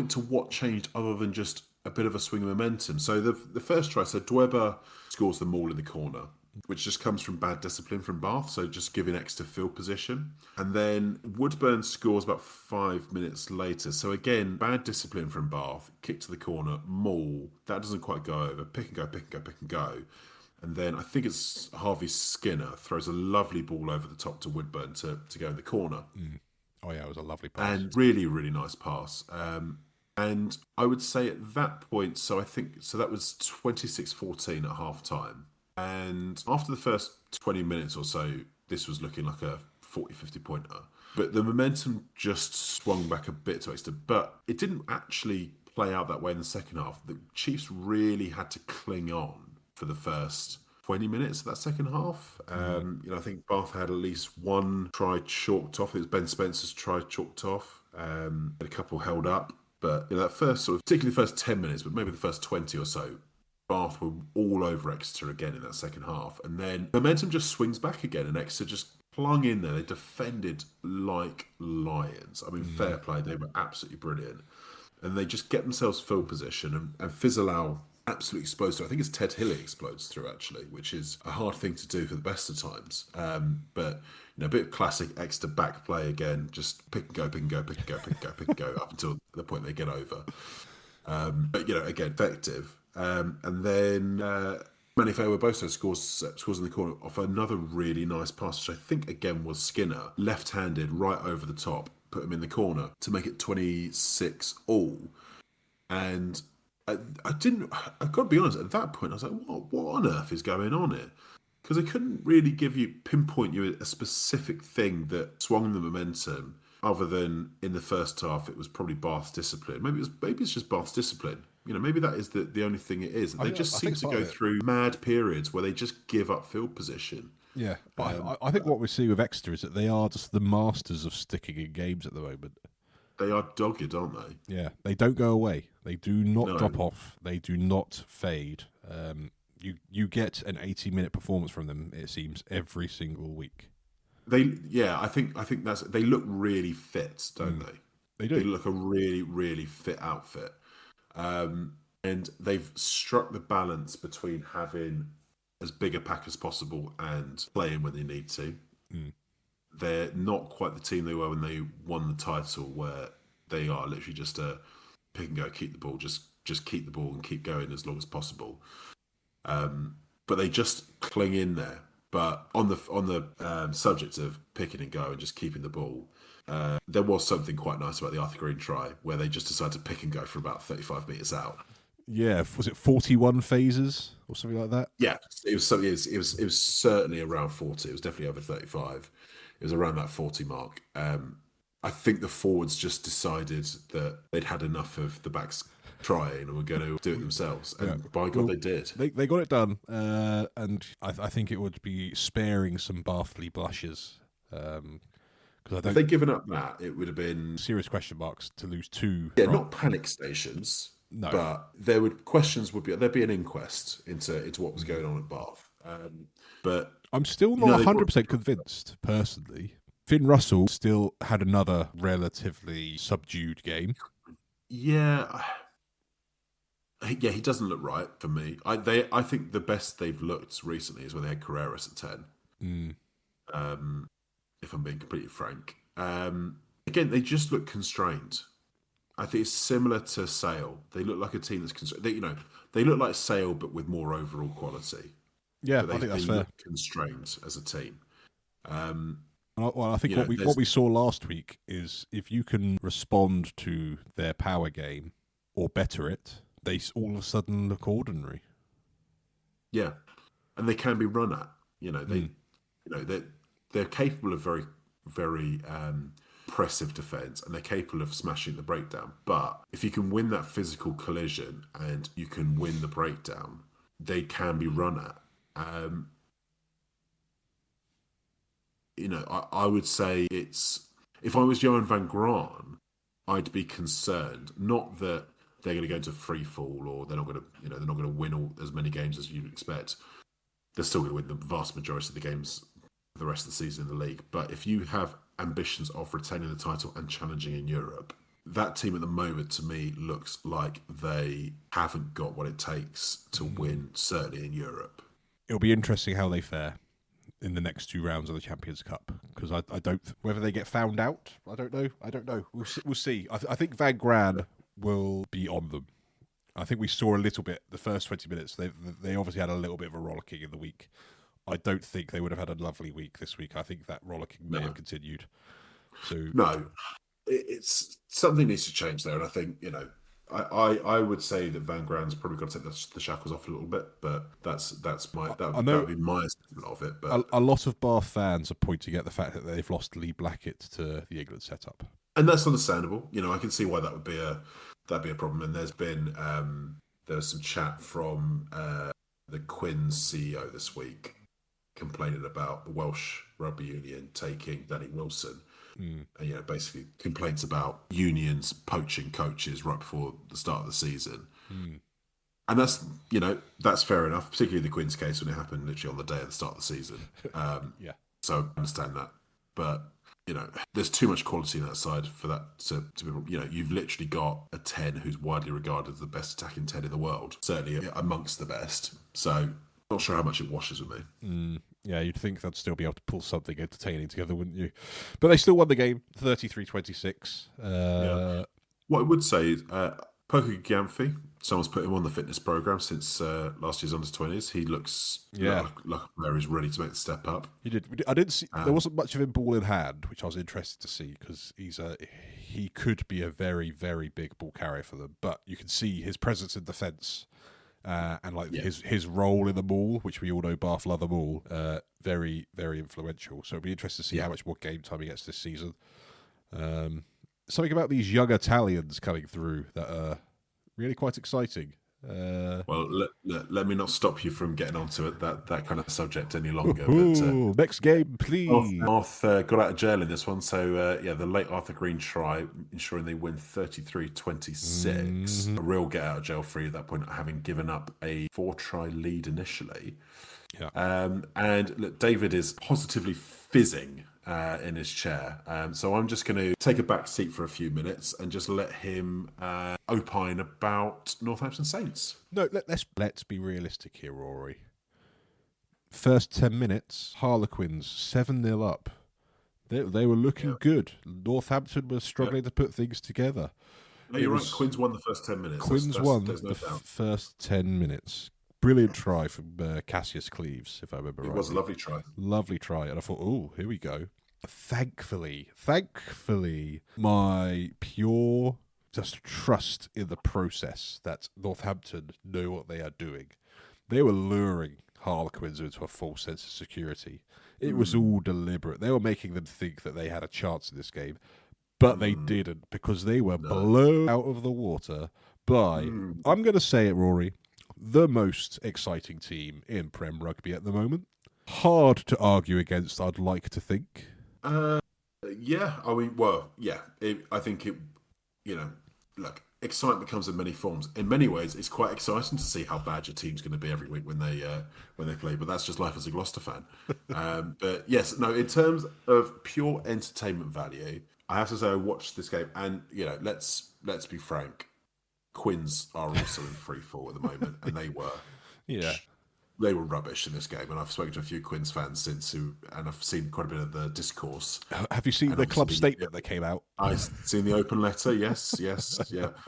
to what changed other than just a bit of a swing of momentum. So the first try, so Dwebber scores the maul in the corner, which just comes from bad discipline from Bath, so just giving Exeter field position. And then Woodburn scores about 5 minutes later. So again, bad discipline from Bath, kick to the corner, maul, that doesn't quite go over, pick and go. And then I think it's Harvey Skinner throws a lovely ball over the top to Woodburn to go in the corner. Oh yeah, it was a lovely pass. And really, really nice pass. And I would say at that point, so that was 26-14 at half time. And after the first 20 minutes or so, this was looking like a 40-50 pointer. But the momentum just swung back a bit to Exeter. But it didn't actually play out that way in the second half. The Chiefs really had to cling on for the first 20 minutes of that second half. I think Bath had at least one try chalked off. It was Ben Spencer's try chalked off. A couple held up. But that first particularly the first 10 minutes, but maybe the first 20 or so, Bath were all over Exeter again in that second half. And then momentum just swings back again, and Exeter just clung in there. They defended like lions. I mean, fair play. They were absolutely brilliant. And they just get themselves field position, and Fizzalau absolutely explodes through. I think it's Ted Hilly explodes through, actually, which is a hard thing to do for the best of times. But a bit of classic Exeter back play again, just pick and go, pick and go, pick and go, pick and go, pick and go, up until the point they get over. But again, effective. And then Manifewa Boso scores in the corner off another really nice pass, which I think again was Skinner, left-handed, right over the top, put him in the corner to make it 26-all. And I've got to be honest, at that point I was like, what on earth is going on here? Because I couldn't really pinpoint you a specific thing that swung the momentum, other than in the first half it was probably Bath's discipline. Maybe it's just Bath's discipline. Maybe that is the only thing it is. They just seem to go through mad periods where they just give up field position. Yeah, but I think what we see with Exeter is that they are just the masters of sticking in games at the moment. They are dogged, aren't they? Yeah, they don't go away. They do not drop off. They do not fade. You get an 80-minute performance from them, it seems, every single week. I think that's. They look really fit, don't they? They do. They look a really, really fit outfit. And they've struck the balance between having as big a pack as possible and playing when they need to. They're not quite the team they were when they won the title, where they are literally just a pick and go, keep the ball, just keep the ball and keep going as long as possible. But they just cling in there. But on the subject of picking and go and just keeping the ball, there was something quite nice about the Arthur Green try, where they just decided to pick and go for about 35 metres out. Yeah, was it 41 phases or something like that? Yeah, it was something. It was certainly around 40. It was definitely over 35. It was around that 40 mark. I think the forwards just decided that they'd had enough of the backs trying and were going to do it themselves. And by God, they did. They got it done. And I think it would be sparing some Bathley blushes. If they'd given up that, it would have been serious question marks to lose two. Yeah, not panic stations. No, but there'd be an inquest into what was going on at Bath. But I'm still not 100% convinced, personally. Finn Russell still had another relatively subdued game. Yeah, he doesn't look right for me. I think the best they've looked recently is when they had Carreras at 10. If I'm being completely frank. Again, they just look constrained. I think it's similar to Sale. They look like a team that's constrained. They look like Sale, but with more overall quality. Yeah, I think that's fair. Look constrained as a team. I think what we saw last week is if you can respond to their power game or better it, they all of a sudden look ordinary. Yeah, and they can be run at. They're capable of very, very impressive defence, and they're capable of smashing the breakdown. But if you can win that physical collision and you can win the breakdown, they can be run at. I would say if I was Johan van Graan, I'd be concerned. Not that they're going to go into free fall, or they're not going to win as many games as you'd expect. They're still going to win the vast majority of the games for the rest of the season in the league. But if you have ambitions of retaining the title and challenging in Europe, that team at the moment to me looks like they haven't got what it takes to win, certainly in Europe. It'll be interesting how they fare in the next two rounds of the Champions Cup, because I don't, whether they get found out, I don't know. We'll see. I think Van Gran will be on them. I think we saw a little bit the first 20 minutes. They obviously had a little bit of a rollicking in the week. I don't think they would have had a lovely week this week. I think that rollicking may have continued. So No, it's something needs to change there, and I think I would say that Van Graan's probably got to take the shackles off a little bit, but that's my I that know would be my assessment of it. But a lot of Bath fans are pointing at the fact that they've lost Lee Blackett to the England setup. and that's understandable. I can see why that'd be a problem. And there's some chat from the Quins CEO this week complaining about the Welsh Rugby Union taking Danny Wilson. And basically complaints about unions poaching coaches right before the start of the season. And that's fair enough, particularly the Quins case when it happened literally on the day of the start of the season. So I understand that. But there's too much quality in that side for that to be. You've literally got a 10 who's widely regarded as the best attacking 10 in the world, certainly amongst the best. So not sure how much it washes with me. Yeah, you'd think they'd still be able to pull something entertaining together, wouldn't you? But they still won the game, 33-26. What I would say is Poku Gyamfi, someone's put him on the fitness program since last year's under-20s. He looks like a player who's ready to make the step up. He did. I didn't see. There wasn't much of him ball in hand, which I was interested to see because he could be a very, very big ball carrier for them. But you can see his presence in defence and his role in the maul, which we all know Bath love them all. Very, very influential. So it'll be interesting to see how much more game time he gets this season. Something about these young Italians coming through that are really quite exciting. Well, let me not stop you from getting onto that kind of subject any longer. Next game, please. North got out of jail in this one, so the late Arthur Green try, ensuring they win 33-26. A real get out of jail free at that point, having given up a 4-try lead initially. Yeah. And look, David is positively fizzing in his chair. So I'm just going to take a back seat for a few minutes and just let him opine about Northampton Saints. No, let's be realistic here, Rory. First 10 minutes, Harlequins 7-0 up. They were looking good. Northampton was struggling to put things together. No, you're right. Quins won the first 10 minutes. Quins won the first 10 minutes. Brilliant try from Cassius Cleves, if I remember right. It was a lovely try. Lovely try. And I thought, oh, here we go. Thankfully, my pure just trust in the process that Northampton know what they are doing. They were luring Harlequins into a false sense of security. It was all deliberate. They were making them think that they had a chance in this game, but they didn't because they were blown out of the water by, I'm going to say it, Rory, the most exciting team in Prem Rugby at the moment. Hard to argue against, I'd like to think. I think it, look, excitement comes in many forms. In many ways, it's quite exciting to see how bad your team's going to be every week when they play. But that's just life as a Gloucester fan. But yes, no. In terms of pure entertainment value, I have to say I watched this game, and let's be frank. Quins are also in free fall at the moment, and they were rubbish in this game. And I've spoken to a few Quins fans since, and I've seen quite a bit of the discourse. Have you seen the club statement that came out? I've seen the open letter. Yes, yeah.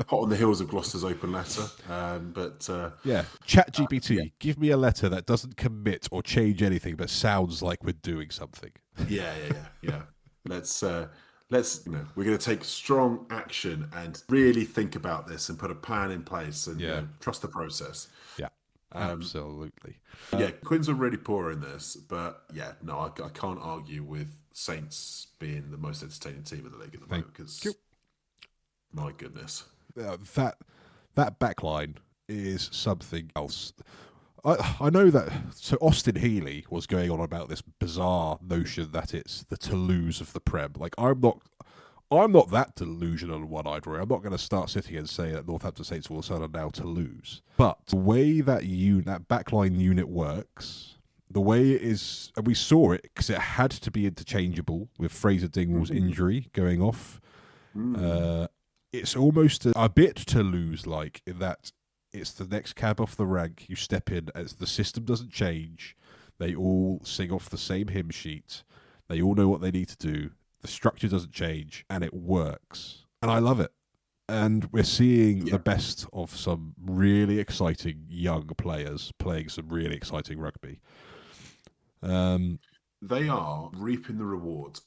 Hot on the heels of Gloucester's open letter. ChatGPT, give me a letter that doesn't commit or change anything, but sounds like we're doing something. Yeah. Let's we're going to take strong action and really think about this and put a plan in place and trust the process. Yeah, absolutely. Quins are really poor in this, but I can't argue with Saints being the most entertaining team in the league at the moment because, my goodness, that backline is something else. I know that. So Austin Healey was going on about this bizarre notion that it's the Toulouse of the Prem. Like I'm not that delusional and one-eyed. I'm not going to start sitting and say that Northampton Saints all of a sudden are now Toulouse. But the way that that backline unit works, the way it is, and we saw it because it had to be interchangeable with Fraser Dingwall's injury going off. It's almost a bit Toulouse-like in that. It's the next cab off the rank. You step in as the system doesn't change. They all sing off the same hymn sheet. They all know what they need to do. The structure doesn't change, and it works. And I love it. And we're seeing the best of some really exciting young players playing some really exciting rugby. They are reaping the rewards.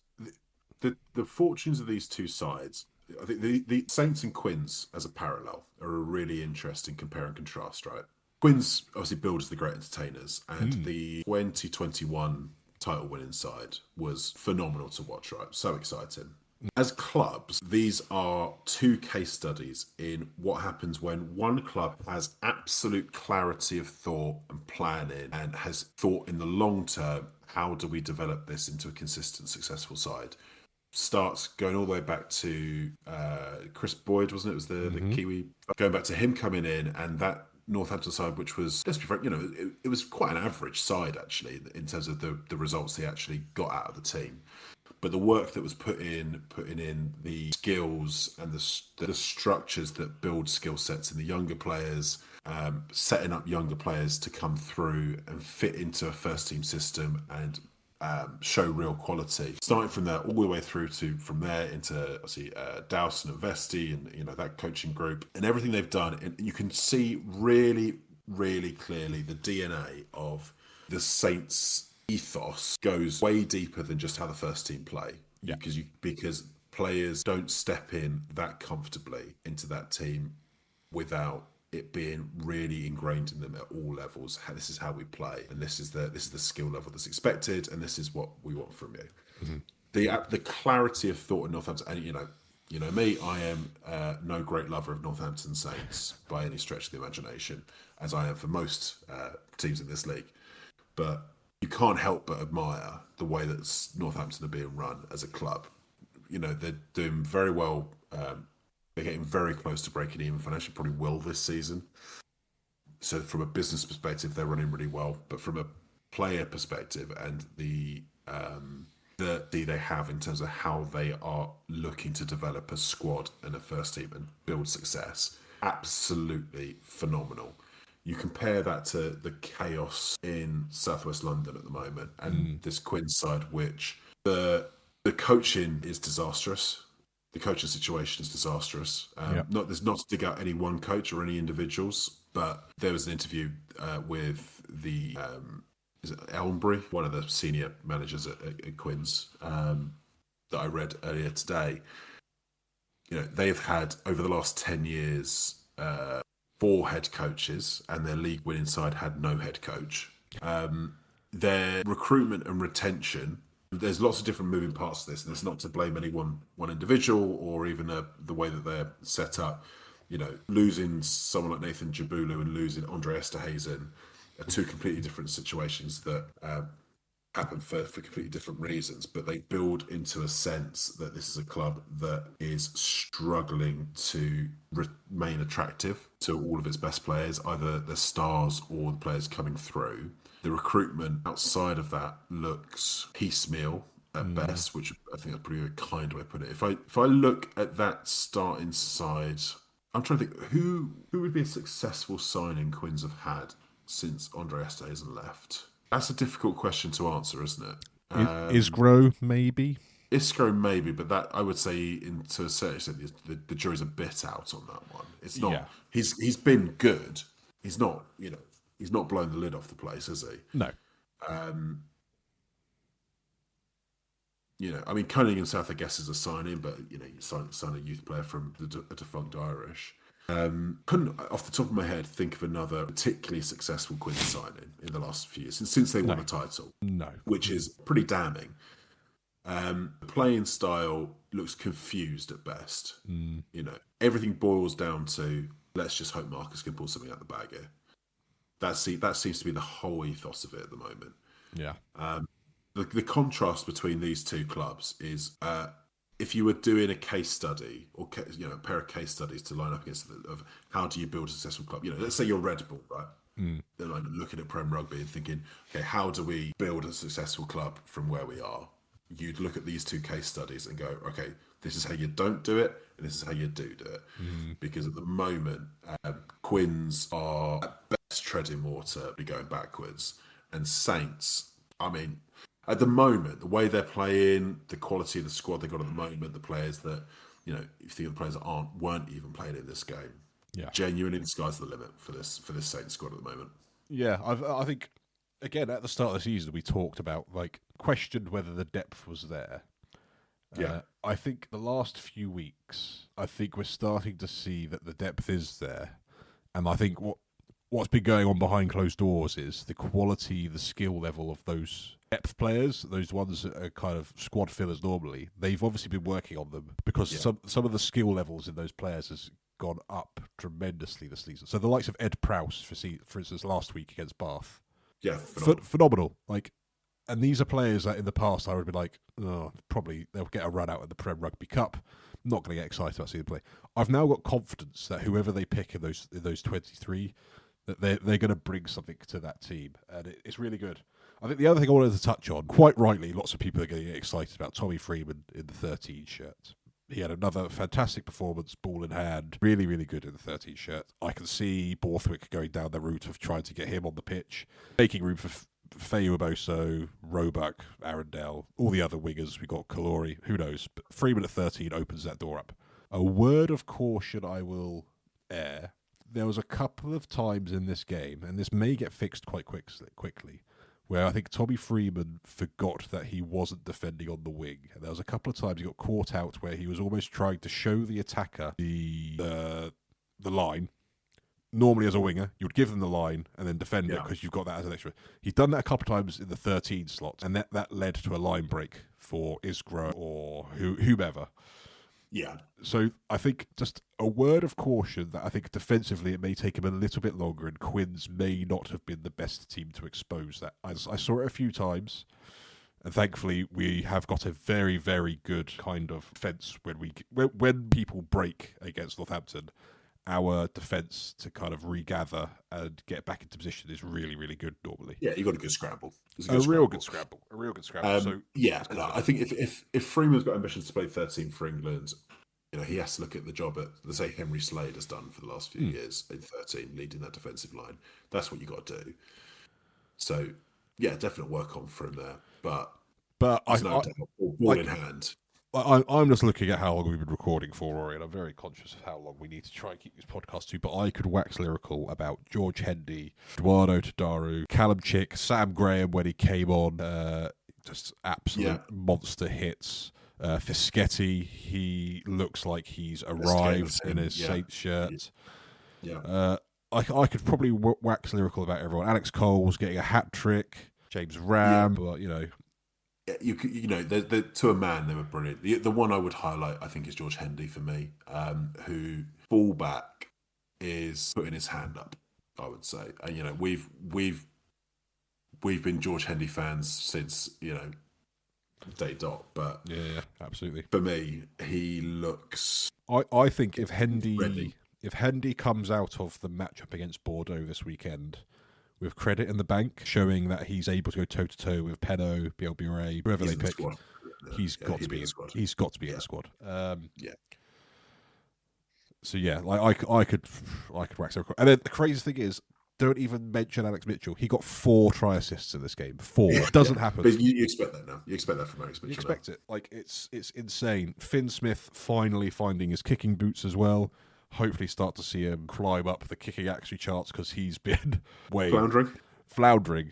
the fortunes of these two sides, I think the Saints and Quins as a parallel are a really interesting compare and contrast, right? Quins obviously billed as the great entertainers, and the 2021 title winning side was phenomenal to watch, right? So exciting. As clubs, these are two case studies in what happens when one club has absolute clarity of thought and planning and has thought in the long term, how do we develop this into a consistent, successful side? Starts going all the way back to Chris Boyd, wasn't it? It was the Kiwi. Going back to him coming in, and that Northampton side, which was, let's be frank, it was quite an average side, actually, in terms of the results they actually got out of the team. But the work that was putting in the skills and the structures that build skill sets in the younger players, setting up younger players to come through and fit into a first team system and show real quality. Starting from there all the way through to from there into obviously Dowson and Vesti and that coaching group and everything they've done. And you can see really, really clearly the DNA of the Saints ethos goes way deeper than just how the first team play. Yeah. Because players don't step in that comfortably into that team without it being really ingrained in them at all levels. This is how we play, and this is the skill level that's expected, and this is what we want from you. The clarity of thought in Northampton, and you know me, I am no great lover of Northampton Saints by any stretch of the imagination, as I am for most teams in this league, but you can't help but admire the way that Northampton are being run as a club. They're doing very well. They're getting very close to breaking even financially, probably will this season. So from a business perspective, they're running really well. But from a player perspective and the they have in terms of how they are looking to develop a squad and a first team and build success, absolutely phenomenal. You compare that to the chaos in southwest London at the moment and this Quins side, which the coaching is disastrous. The coaching situation is disastrous. There's not to dig out any one coach or any individuals, but there was an interview with the is it Elmbury, one of the senior managers at Quins, that I read earlier today. They've had over the last 10 years 4 head coaches, and their league winning side had no head coach. Their recruitment and retention, there's lots of different moving parts to this, and it's not to blame any one individual or even the way that they're set up. Losing someone like Nathan Jabulu and losing Andre Esterhazen are 2 completely different situations that happen for completely different reasons, but they build into a sense that this is a club that is struggling to remain attractive to all of its best players, either the stars or the players coming through. The recruitment outside of that looks piecemeal at best, which I think is pretty a kind way to put it. If I look at that starting side, I'm trying to think who would be a successful signing Quins have had since Andre Esterhazen left. That's a difficult question to answer, isn't it? Isgro, maybe? Isgro, maybe, but that I would say, to a certain extent, the jury's a bit out on that one. It's not. Yeah. He's been good. He's not. He's not blown the lid off the place, has he? No. I mean, Cunningham South, I guess, is a signing, but you sign a youth player from a defunct Irish. Couldn't, off the top of my head, think of another particularly successful Quins signing in the last few years since they won a title. No, which is pretty damning. The playing style looks confused at best. Everything boils down to let's just hope Marcus can pull something out of the bag here. That seems to be the whole ethos of it at the moment. Yeah. The contrast between these two clubs is. If you were doing a case study or a pair of case studies to line up against of how do you build a successful club, let's say you're Red Bull, right? They're like looking at Prem Rugby and thinking, okay, how do we build a successful club from where we are? You'd look at these 2 case studies and go, okay, this is how you don't do it, and this is how you do it. Because at the moment, Quins are at best treading water, going backwards, and Saints, I mean. At the moment, the way they're playing, the quality of the squad they've got at the moment, the players that, you think of the players that weren't even playing in this game. Yeah. Genuinely, the sky's the limit for this Saints squad at the moment. Yeah, I think, again, at the start of the season, we talked about, questioned whether the depth was there. Yeah. I think the last few weeks, I think we're starting to see that the depth is there, and I think what's been going on behind closed doors is the quality, the skill level of those depth players, those ones that are kind of squad fillers normally. They've obviously been working on them because some of the skill levels in those players has gone up tremendously this season. So the likes of Ed Prowse, for instance, last week against Bath, phenomenal. Like, and these are players that in the past I would be like, oh, probably they'll get a run out of the Prem Rugby Cup. I'm not going to get excited about seeing them play. I've now got confidence that whoever they pick in those 23, that they're going to bring something to that team, and it's really good. I think the other thing I wanted to touch on, quite rightly, lots of people are getting excited about Tommy Freeman in the 13 shirt. He had another fantastic performance, ball in hand, really, really good in the 13 shirt. I can see Borthwick going down the route of trying to get him on the pitch, making room for Feu Aboso, Roebuck, Arundel, all the other wingers. We got Kalori, who knows? But Freeman at 13 opens that door up. A word of caution I will air. There was a couple of times in this game, and this may get fixed quite quickly, where I think Tommy Freeman forgot that he wasn't defending on the wing. And there was a couple of times he got caught out where he was almost trying to show the attacker the line. Normally, as a winger, you would give them the line and then defend it because you've got that as an extra. He's done that a couple of times in the 13 slot, and that led to a line break for Iskra or whomever. Yeah. So I think just a word of caution that I think defensively it may take him a little bit longer, and Quins may not have been the best team to expose that. I saw it a few times, and thankfully we have got a very, very good kind of defence when people break against Northampton. Our defence to kind of regather and get back into position is really, really good normally. Yeah, you got a good scramble. A real good scramble. So yeah, I think if Freeman's got ambitions to play 13 for England, he has to look at the job that, let's say, Henry Slade has done for the last few years in 13, leading that defensive line. That's what you got to do. So yeah, definite work on for him there. But ball in hand. I'm just looking at how long we've been recording for, Rory, and I'm very conscious of how long we need to try and keep this podcast to, but I could wax lyrical about George Hendy, Eduardo Tadaru, Callum Chick, Sam Graham when he came on, just absolute monster hits. Fischetti, he looks like he's arrived in his Saints shirt. Yeah. I could probably wax lyrical about everyone. Alex Cole's getting a hat-trick, James Ram, but, to a man, they were brilliant. The one I would highlight, I think, is George Hendy for me, who fullback is putting his hand up, I would say. And we've been George Hendy fans since day dot. But yeah, absolutely. For me, he looks. I think if Hendy ready. If Hendy comes out of the matchup against Bordeaux this weekend with credit in the bank, showing that he's able to go toe to toe with Penno, Bielbure, whoever they pick, he's got to be in the squad. So yeah, like I could wax over. And then the crazy thing is, don't even mention Alex Mitchell. He got 4 try assists in this game. 4. It doesn't happen. But you expect that now. You expect that from Alex Mitchell. You expect it. Like it's insane. Finn Smith finally finding his kicking boots as well. Hopefully start to see him climb up the kicking accuracy charts, because he's been floundering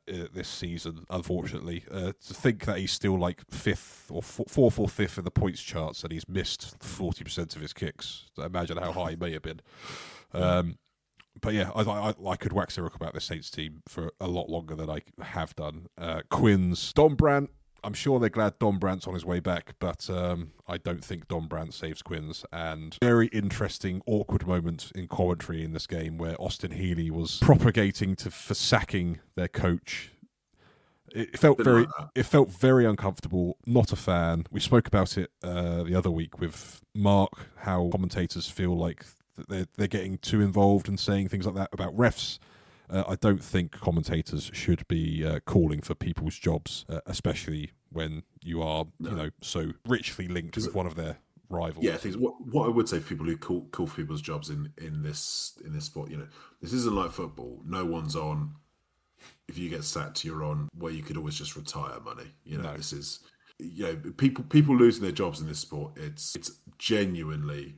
this season, unfortunately. To think that he's still like 5th or 4th or 5th in the points charts, and he's missed 40% of his kicks. So imagine how high he may have been. But yeah, I could wax lyrical about the Saints team for a lot longer than I have done. Quins, Don Brandt. I'm sure they're glad Don Brandt's on his way back, but I don't think Don Brandt saves Quins. And very interesting, awkward moment in commentary in this game where Austin Healey was propagating for sacking their coach. It felt very uncomfortable. Not a fan. We spoke about it the other week with Mark, how commentators feel like they're getting too involved and saying things like that about refs. I don't think commentators should be calling for people's jobs, especially when you are, so richly linked with one of their rivals. Yeah, what I would say for people who call for people's jobs in this sport, this isn't like football. No one's on. If you get sacked, you're on where you could always just retire money. This is, people losing their jobs in this sport. It's genuinely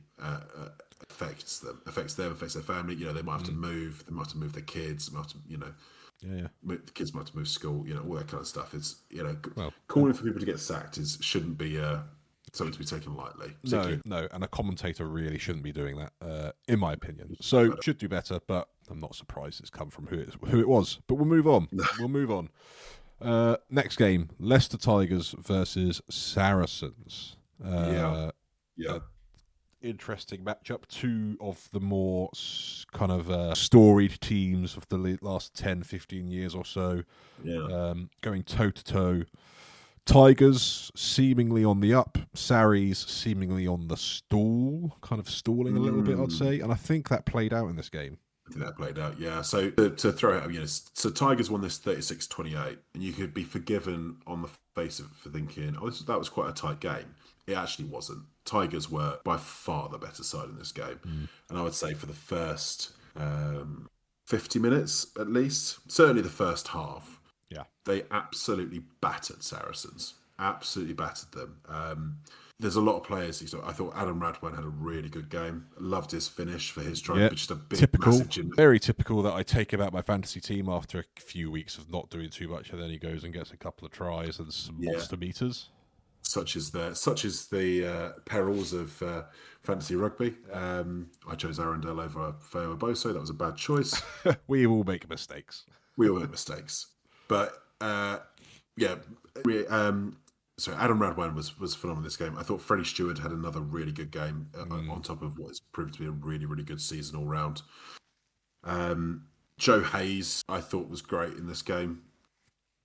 affects them, affects their family. You know, they might have to move, they might have to move their kids, they might have to, you know, the kids might have to move school, you know, all that kind of stuff. It's, you know, calling for people to get sacked shouldn't be something to be taken lightly. No, and a commentator really shouldn't be doing that, in my opinion. So should do better, but I'm not surprised it's come from who it was. But we'll move on. We'll move on. Next game, Leicester Tigers versus Saracens. Interesting matchup. Two of the more kind of storied teams of the last 10, 15 years or so. Going toe-to-toe. Tigers seemingly on the up. Sarries seemingly on the stall. Kind of stalling a little bit, I'd say. And I think that played out in this game. I think that played out, yeah. So to throw it out, you know, so Tigers won this 36-28, and you could be forgiven on the face of it for thinking, that was quite a tight game. It actually wasn't. Tigers were by far the better side in this game. And I would say for the first 50 minutes at least, certainly the first half, they absolutely battered Saracens. Absolutely battered them. There's a lot of players. I thought Adam Radwan had a really good game. Loved his finish for his try. Just a big, massive gymnast. Very typical that I take him out my fantasy team after a few weeks of not doing too much, and then he goes and gets a couple of tries and some monster meters. Such is the perils of fantasy rugby. I chose Arundel over Feo Boso. That was a bad choice. We all make mistakes. But so Adam Radwan was phenomenal in this game. I thought Freddie Stewart had another really good game on top of what has proved to be a really, really good season all round. Joe Hayes, I thought, was great in this game.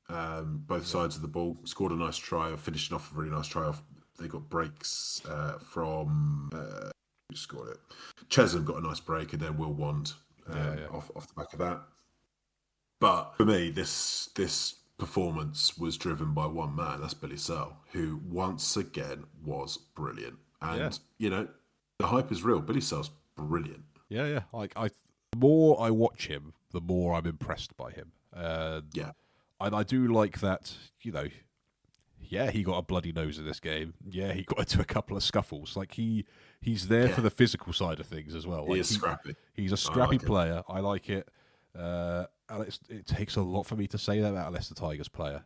Both sides of the ball. Scored a nice try, or finishing off a really nice try. They got breaks from... who scored it? Chesham got a nice break, and then Will Wand off the back of that. But for me, this performance was driven by one man. That's Billy Searle, who once again was brilliant. And you know, the hype is real. Billy Searle's brilliant. Yeah. Like the more I watch him, the more I'm impressed by him. And I do like that. You know, he got a bloody nose in this game. Yeah, he got into a couple of scuffles. Like he's there for the physical side of things as well. Like, he is scrappy. He's a scrappy player. I like it. And it takes a lot for me to say that about a Leicester Tigers player.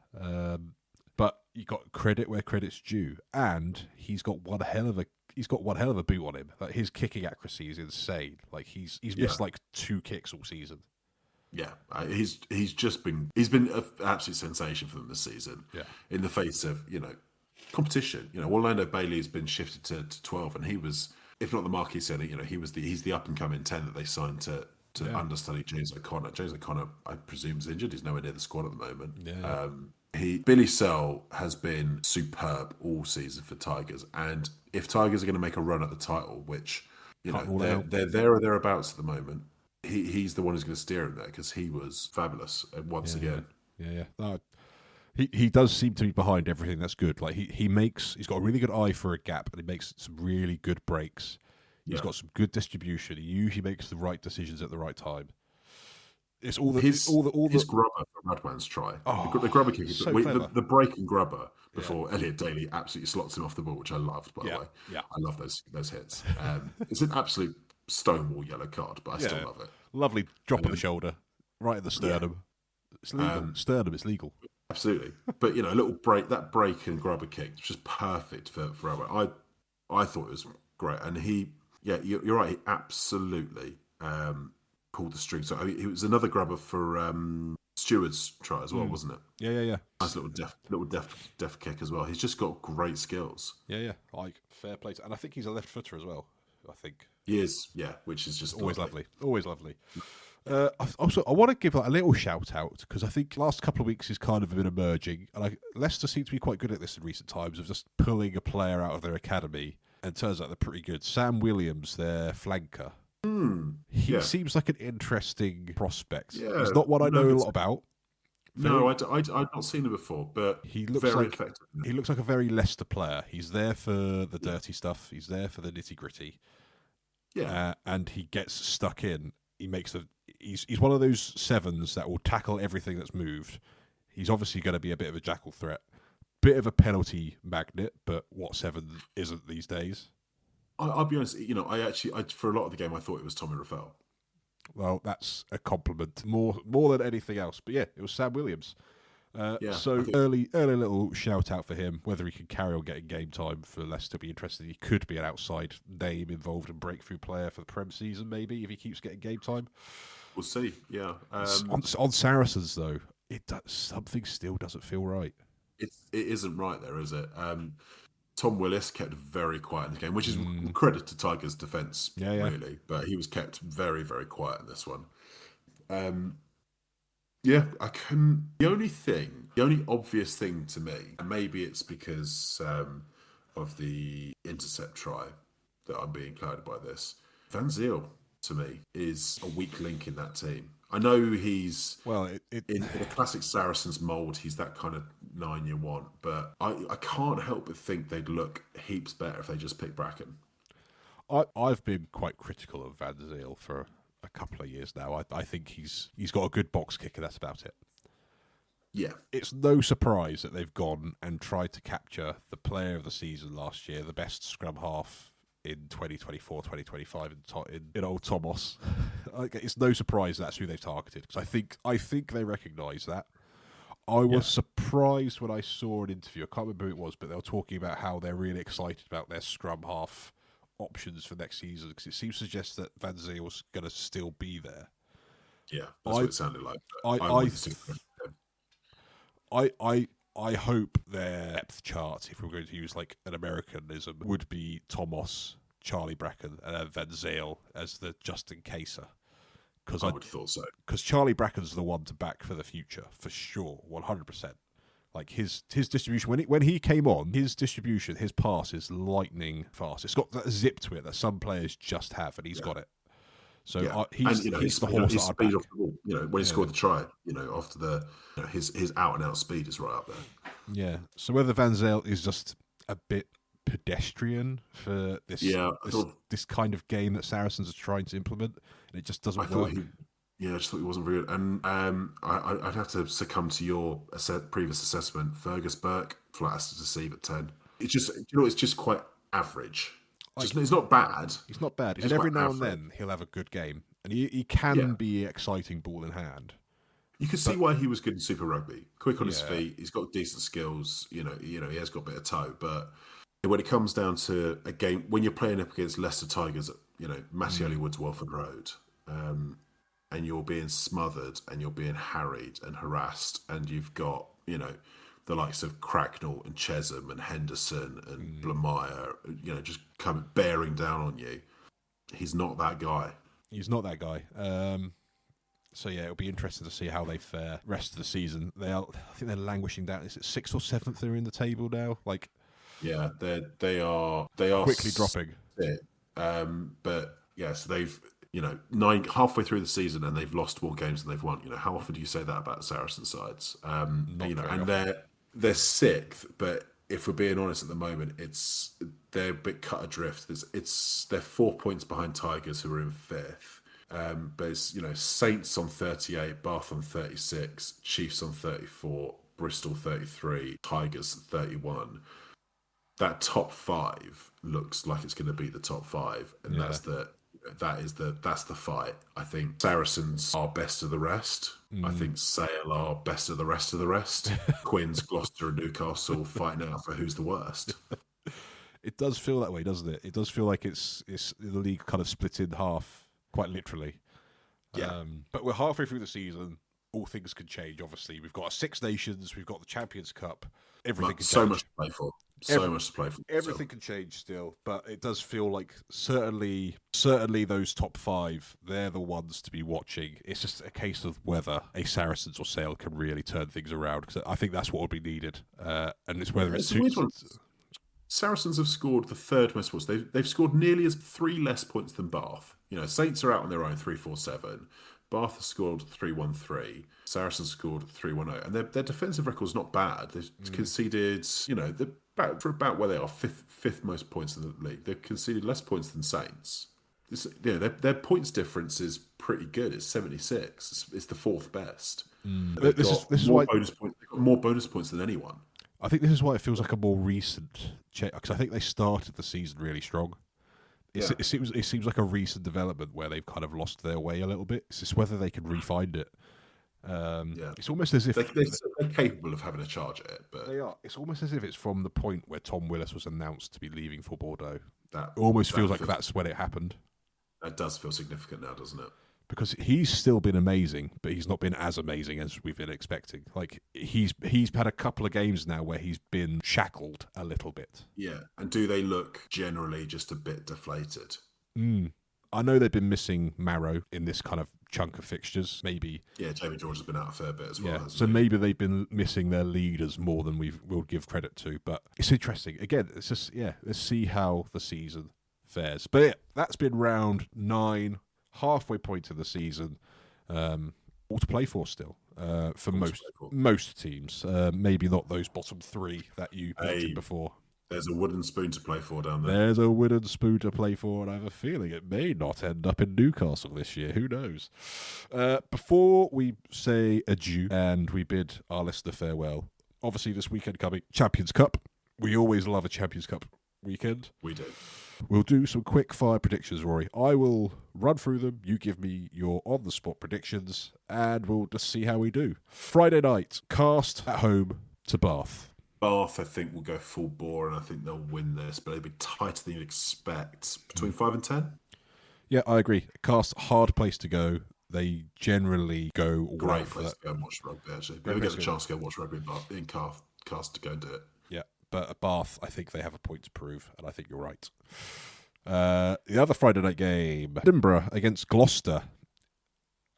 But you got credit where credit's due, and he's got one hell of a boot on him. Like, his kicking accuracy is insane. Like he's missed like 2 kicks all season. Yeah, he's been an absolute sensation for them this season. Yeah, in the face of, you know, competition. You know, Orlando Bailey's been shifted to 12, and he was, if not the marquee centre, you know, he's the up and coming 10 that they signed to understudy James O'Connor. James O'Connor, I presume, is injured. He's nowhere near the squad at the moment. Yeah. Billy Searle has been superb all season for Tigers, and if Tigers are going to make a run at the title, which, you know, they're there or thereabouts at the moment, he's the one who's going to steer him there, because he was fabulous once again. Yeah. He does seem to be behind everything that's good. Like he's got a really good eye for a gap, and he makes some really good breaks. He's got some good distribution. He usually makes the right decisions at the right time. It's all his grubber for Radwan's try. The grubber kick, so the break and grubber before Elliot Daly absolutely slots him off the ball, which I loved, by the way. Yeah. I love those hits. It's an absolute stonewall yellow card, but I still love it. Lovely drop of the shoulder, right at the sternum. It's legal. Sternum, it's legal. Absolutely. But, you know, that break and grubber kick was just perfect for Radwan. I thought it was great, and you're right. He absolutely pulled the string. So it was another grubber for Stewart's try as well, wasn't it? Yeah. Nice little deft kick as well. He's just got great skills. Yeah. Like, fair play. And I think he's a left footer as well. I think he is. Yeah, which is just always lovely. Always lovely. Also, I want to give a little shout out, because I think last couple of weeks he's kind of been emerging, and Leicester seem to be quite good at this in recent times, of just pulling a player out of their academy. And it turns out they're pretty good. Sam Williams, their flanker. He seems like an interesting prospect. Yeah, he's not one I know a lot about. I've not seen him before, but he looks very like effective. He looks like a very Leicester player. He's there for the dirty stuff. He's there for the nitty gritty. Yeah, and he gets stuck in. He makes he's one of those sevens that will tackle everything that's moved. He's obviously going to be a bit of a jackal threat. Bit of a penalty magnet, but what seven isn't these days? I'll be honest. For a lot of the game, I thought it was Tommy Raffel. Well, that's a compliment more than anything else. But yeah, it was Sam Williams. So early little shout out for him. Whether he can carry on getting game time for Leicester, be interesting. He could be an outside name involved and breakthrough player for the Prem season, maybe if he keeps getting game time. We'll see. Yeah. On Saracens though, something still doesn't feel right. It isn't right there, is it? Tom Willis kept very quiet in the game, which is credit to Tigers' defence, really. But he was kept very, very quiet in this one. The only obvious thing to me, and maybe it's because of the intercept try that I'm being clouded by this. Van Zyl, to me, is a weak link in that team. I know he's in a classic Saracens mould. He's that kind of 9 you want, but I can't help but think they'd look heaps better if they just picked Bracken. I've been quite critical of Van Zyl for a couple of years now. I think he's got a good box kicker. That's about it. Yeah, it's no surprise that they've gone and tried to capture the player of the season last year, the best scrum half in 2024, 2025 in old Thomas. It's no surprise that's who they've targeted, because I think they recognise that. I was surprised when I saw an interview. I can't remember who it was, but they were talking about how they're really excited about their scrum half options for next season, because it seems to suggest that Van Zyl's going to still be there. Yeah, that's what it sounded like. I hope their depth chart, if we're going to use like an Americanism, would be Thomas, Charlie Bracken, and Van Zyl as the just in caser. I would have thought so. Because Charlie Bracken's the one to back for the future, for sure, 100%. Like his distribution, when he came on, his distribution, his pass is lightning fast. It's got that zip to it that some players just have, and he's got it. So he's the horse. His speed off the ball. When he scored the try, after his out and out speed is right up there. Yeah. So whether Van Zyl is just a bit pedestrian for this kind of game that Saracens are trying to implement, and it just doesn't work. I just thought he wasn't very good. And I'd have to succumb to your previous assessment. Fergus Burke, flat as to deceive at 10. It's just, it's just quite average. It's not bad. He's not bad. And every now and then he'll have a good game. And he can be exciting ball in hand. You can see why he was good in Super Rugby. Quick on his feet. He's got decent skills. He has got a bit of toe. But when it comes down to a game, when you're playing up against Leicester Tigers, Matty Elliott's Welford Road, and you're being smothered and you're being harried and harassed, and you've got, the likes of Cracknell and Chesham and Henderson and Blamire, just come bearing down on you. He's not that guy. He's not that guy. So yeah, it'll be interesting to see how they fare rest of the season. I think they're languishing down. Is it 6th or 7th they're in the table now? Yeah, they are quickly dropping. But yeah, so they've halfway through the season and they've lost more games than they've won. How often do you say that about Saracen sides? And they're 6th, but if we're being honest at the moment, they're a bit cut adrift. They're 4 points behind Tigers, who are in 5th. But it's Saints on 38, Bath on 36, Chiefs on 34, Bristol 33, Tigers 31. That top 5 looks like it's going to beat the top 5, and that's the fight. I think Saracens are best of the rest. I think Sale are best of the rest of the rest. Quins, Gloucester, and Newcastle fighting out for who's the worst. It does feel that way, doesn't it? It does feel like it's the league kind of split in half, quite literally. Yeah. But we're halfway through the season. All things can change, obviously. We've got 6 Nations. We've got the Champions Cup. Everything can change. So much to play for. Much to play for. Everything can change still, but it does feel like certainly those top 5, they're the ones to be watching. It's just a case of whether a Saracens or Sale can really turn things around, because I think that's what would be needed. And it's whether it's Saracens have scored the 3rd most points. They've scored nearly 3 less points than Bath. Saints are out on their own 3-4-7. Bath has scored 3-1-3. Saracens scored 3-1-0. And their defensive record's not bad. They've conceded, they're about where they are, fifth most points in the league. They've conceded less points than Saints. Their points difference is pretty good. It's 76. It's the 4th best. This is why they've got more bonus points than anyone. I think this is why it feels like a more recent check, because I think they started the season really strong. It seems like a recent development where they've kind of lost their way a little bit. It's just whether they can re-find it. It's almost as if they're capable of having a charge at it, but they are. It's almost as if it's from the point where Tom Willis was announced to be leaving for Bordeaux. That it almost feels like that's when it happened. That does feel significant now, doesn't it? Because he's still been amazing, but he's not been as amazing as we've been expecting. Like he's had a couple of games now where he's been shackled a little bit. Yeah, and do they look generally just a bit deflated? I know they've been missing Marrow in this kind of chunk of fixtures. Maybe. Yeah, Jamie George has been out a fair bit as well. Yeah, so maybe they've been missing their leaders more than we'll give credit to. But it's interesting. Again, it's just let's see how the season fares. But yeah, that's been round 9. Halfway point of the season, all to play for still for most teams. Maybe not those bottom 3 that you mentioned before. There's a wooden spoon to play for down there. There's a wooden spoon to play for, and I have a feeling it may not end up in Newcastle this year. Who knows? Before we say adieu and we bid our listener farewell, obviously this weekend coming, Champions Cup. We always love a Champions Cup weekend. We do. We'll do some quick fire predictions, Rory. I will run through them. You give me your on-the-spot predictions, and we'll just see how we do. Friday night, Cast at home to Bath. Bath, I think, will go full bore, and I think they'll win this, but it'll be tighter than you'd expect. Between 5 and 10? Yeah, I agree. Cast, hard place to go. They generally go great place to go and watch rugby, actually. If you ever get the chance to go watch rugby in Cast, to go and do it. Yeah. But at Bath, I think they have a point to prove, and I think you're right. The other Friday night game, Edinburgh against Gloucester.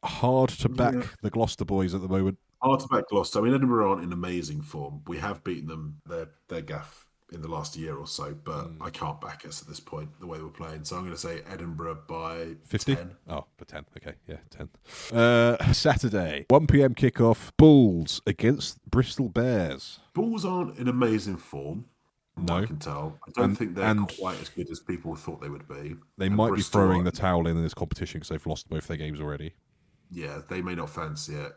Hard to back the Gloucester boys at the moment. Hard to back Gloucester. I mean, Edinburgh aren't in amazing form. We have beaten them, their gaff, in the last year or so, but I can't back us at this point, the way we're playing. So I'm going to say Edinburgh by 50? 10. Oh, for 10. Okay, yeah, 10. Saturday, 1 p.m. kickoff, Bulls against Bristol Bears. Bulls aren't in amazing form, no. I can tell. I don't think they're quite as good as people thought they would be. They might be throwing the towel in this competition because they've lost both their games already. Yeah, they may not fancy it.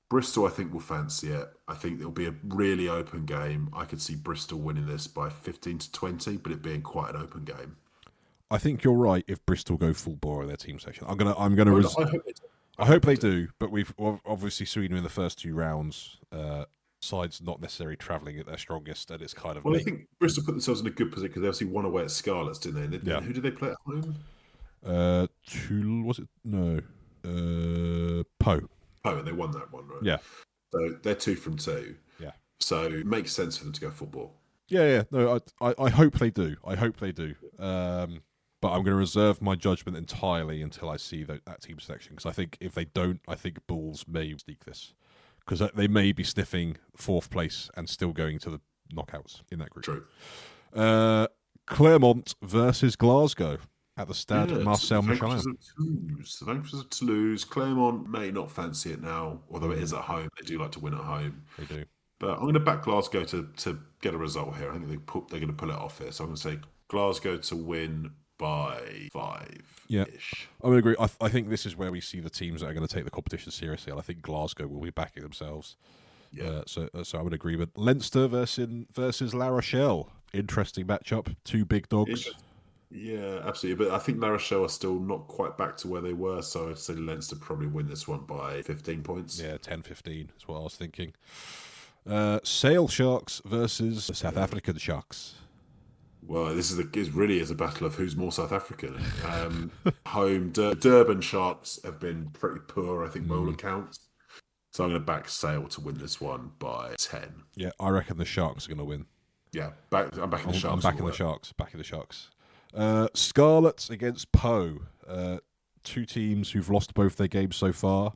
Bristol, I think, will fancy it. I think it'll be a really open game. I could see Bristol winning this by 15 to 20, but it being quite an open game. I think you're right if Bristol go full bore in their team section. I hope they do, but we've obviously seen in the first 2 rounds, sides not necessarily travelling at their strongest, and it's kind of... Well, I think Bristol put themselves in a good position because they obviously won away at Scarlets, didn't they? Yeah. Who did they play at home? Was it? No. Poe. Oh, and they won that one, right? Yeah. So they're 2 from 2. Yeah. So it makes sense for them to go football. Yeah. No, I hope they do. I hope they do. But I'm going to reserve my judgment entirely until I see that team selection. Because I think if they don't, I think Bulls may sneak this. Because they may be sniffing 4th place and still going to the knockouts in that group. True. Clermont versus Glasgow. At the Stade Marcel Michelin. The Vanquishers of Toulouse. Clermont may not fancy it now, although it is at home. They do like to win at home. They do. But I'm going to back Glasgow to get a result here. I think they're going to pull it off here. So I'm going to say Glasgow to win by 5-ish. Yeah, I would agree. I think this is where we see the teams that are going to take the competition seriously, and I think Glasgow will be backing themselves. Yeah. So I would agree. But Leinster versus La Rochelle. Interesting matchup. 2 big dogs. Yeah, absolutely. But I think La Rochelle are still not quite back to where they were, so I'd say Leinster probably win this one by 15 points. Yeah, 10-15 is what I was thinking. Sale Sharks versus South African Sharks. Well, this really is a battle of who's more South African. Home Durban Sharks have been pretty poor, I think, by all accounts. So I'm going to back Sale to win this one by 10. Yeah, I reckon the Sharks are going to win. Yeah, I'm backing the Sharks. I'm backing the Sharks. Backing the Sharks. Scarlets against Poe. 2 teams who've lost both their games so far.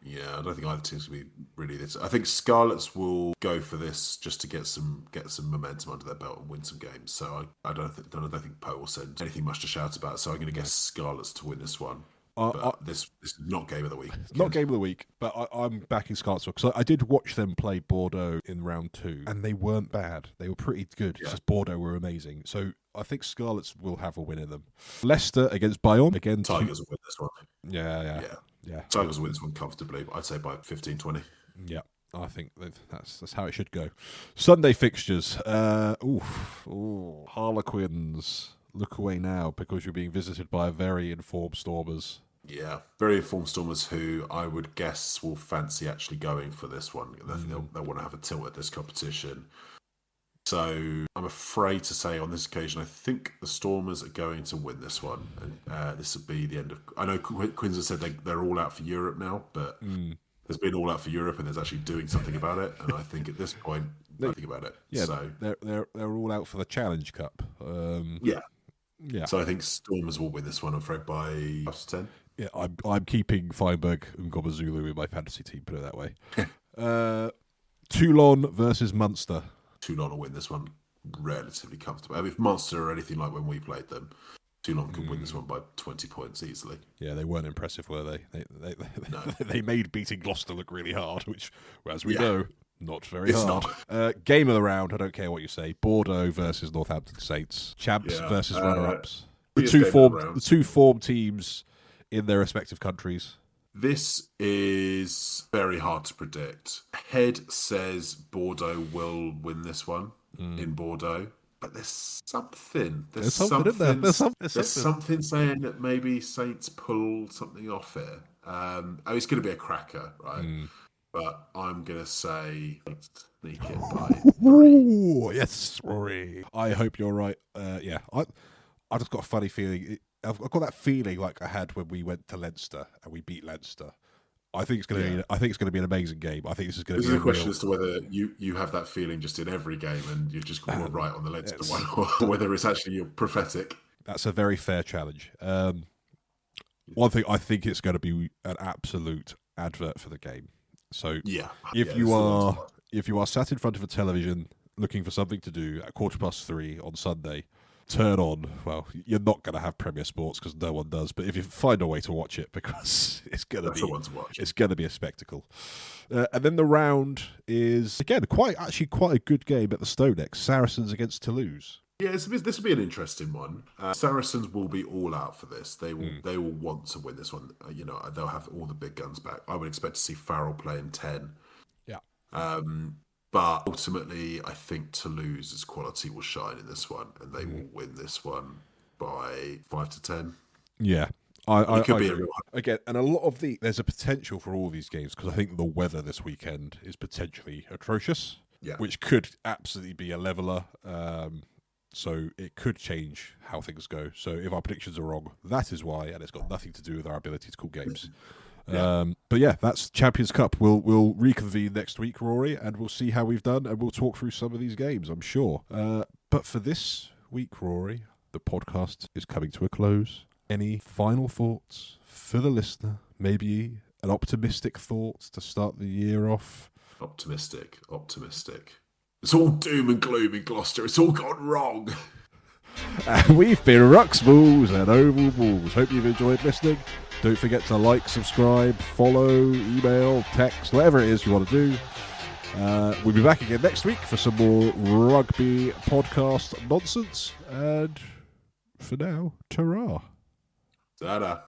Yeah, I don't think either team's going to be really this. I think Scarlets will go for this just to get some momentum under their belt and win some games. So I don't think Poe will send anything much to shout about. So I'm going to guess Scarlets to win this one. This is not game of the week. Not game of the week, but I'm backing Scarlets because I did watch them play Bordeaux in round 2, and they weren't bad. They were pretty good. Yeah. Just Bordeaux were amazing. So I think Scarlets will have a win in them. Leicester against Bayonne. Again, Tigers will win this one. Yeah. Tigers will win this one comfortably. I'd say by 15-20. Yeah. I think that's how it should go. Sunday fixtures. Harlequins, look away now because you're being visited by a very informed Stormers. Yeah, very informed Stormers who I would guess will fancy actually going for this one. They'll want to have a tilt at this competition. So I'm afraid to say on this occasion, I think the Stormers are going to win this one. And this will be the end of... I know Quins have said they're all out for Europe now, but there's been all out for Europe and there's actually doing something about it. And I think at this point, nothing about it. Yeah, so they're all out for the Challenge Cup. Yeah. So I think Stormers will win this one, I'm afraid, by 5-10. Yeah, I'm keeping Feinberg and Gomazulu in my fantasy team, put it that way. Toulon versus Munster. Toulon will win this one relatively comfortably. I mean, if Munster are anything like when we played them, Toulon could win this one by 20 points easily. Yeah, they weren't impressive, were they? No. They made beating Gloucester look really hard, which, as we know, not very It's hard. Game of the round, I don't care what you say. Bordeaux versus Northampton Saints. Champs versus runner-ups. The two form teams in their respective countries. This is very hard to predict. Head says Bordeaux will win this one in Bordeaux, but there's something. There's something in there. There's something saying that maybe Saints pull something off here. It's going to be a cracker, right? But I'm going to say sneak it by 3. Yes, Rory. I hope you're right. I just got a funny feeling. I've got that feeling like I had when we went to Leinster and we beat Leinster. I think it's going to be. I think it's going to be an amazing game. I think this is going to be. This is a question as to whether you have that feeling just in every game and you've just got right on the Leinster one, or whether it's actually you're prophetic. That's a very fair challenge. One thing, I think it's going to be an absolute advert for the game. So if you are sat in front of a television looking for something to do at 3:15 on Sunday, turn on. Well, you're not going to have Premier Sports because no one does. But if you find a way to watch it, because it's going to be a spectacle. And then the round is again quite a good game at the Stonex. Saracens against Toulouse. Yeah, this will be an interesting one. Saracens will be all out for this. They will want to win this one. They'll have all the big guns back. I would expect to see Farrell playing 10. Yeah. But ultimately, I think Toulouse's quality will shine in this one, and they will win this one by 5-10. Yeah, it could be again, and a lot of there's a potential for all these games because I think the weather this weekend is potentially atrocious. Yeah, which could absolutely be a leveler. So it could change how things go. So if our predictions are wrong, that is why, and it's got nothing to do with our ability to call games. But yeah, that's Champions Cup. We'll reconvene next week, Rory, and we'll see how we've done, and we'll talk through some of these games, I'm sure. But for this week, Rory, the podcast is coming to a close. Any final thoughts for the listener? Maybe an optimistic thought to start the year off? Optimistic. It's all doom and gloom in Gloucester. It's all gone wrong. We've been Rucks Bulls and Oval Bulls. Hope you've enjoyed listening. Don't forget to like, subscribe, follow, email, text, whatever it is you want to do. We'll be back again next week for some more rugby podcast nonsense. And for now, ta-ra. Ta-da.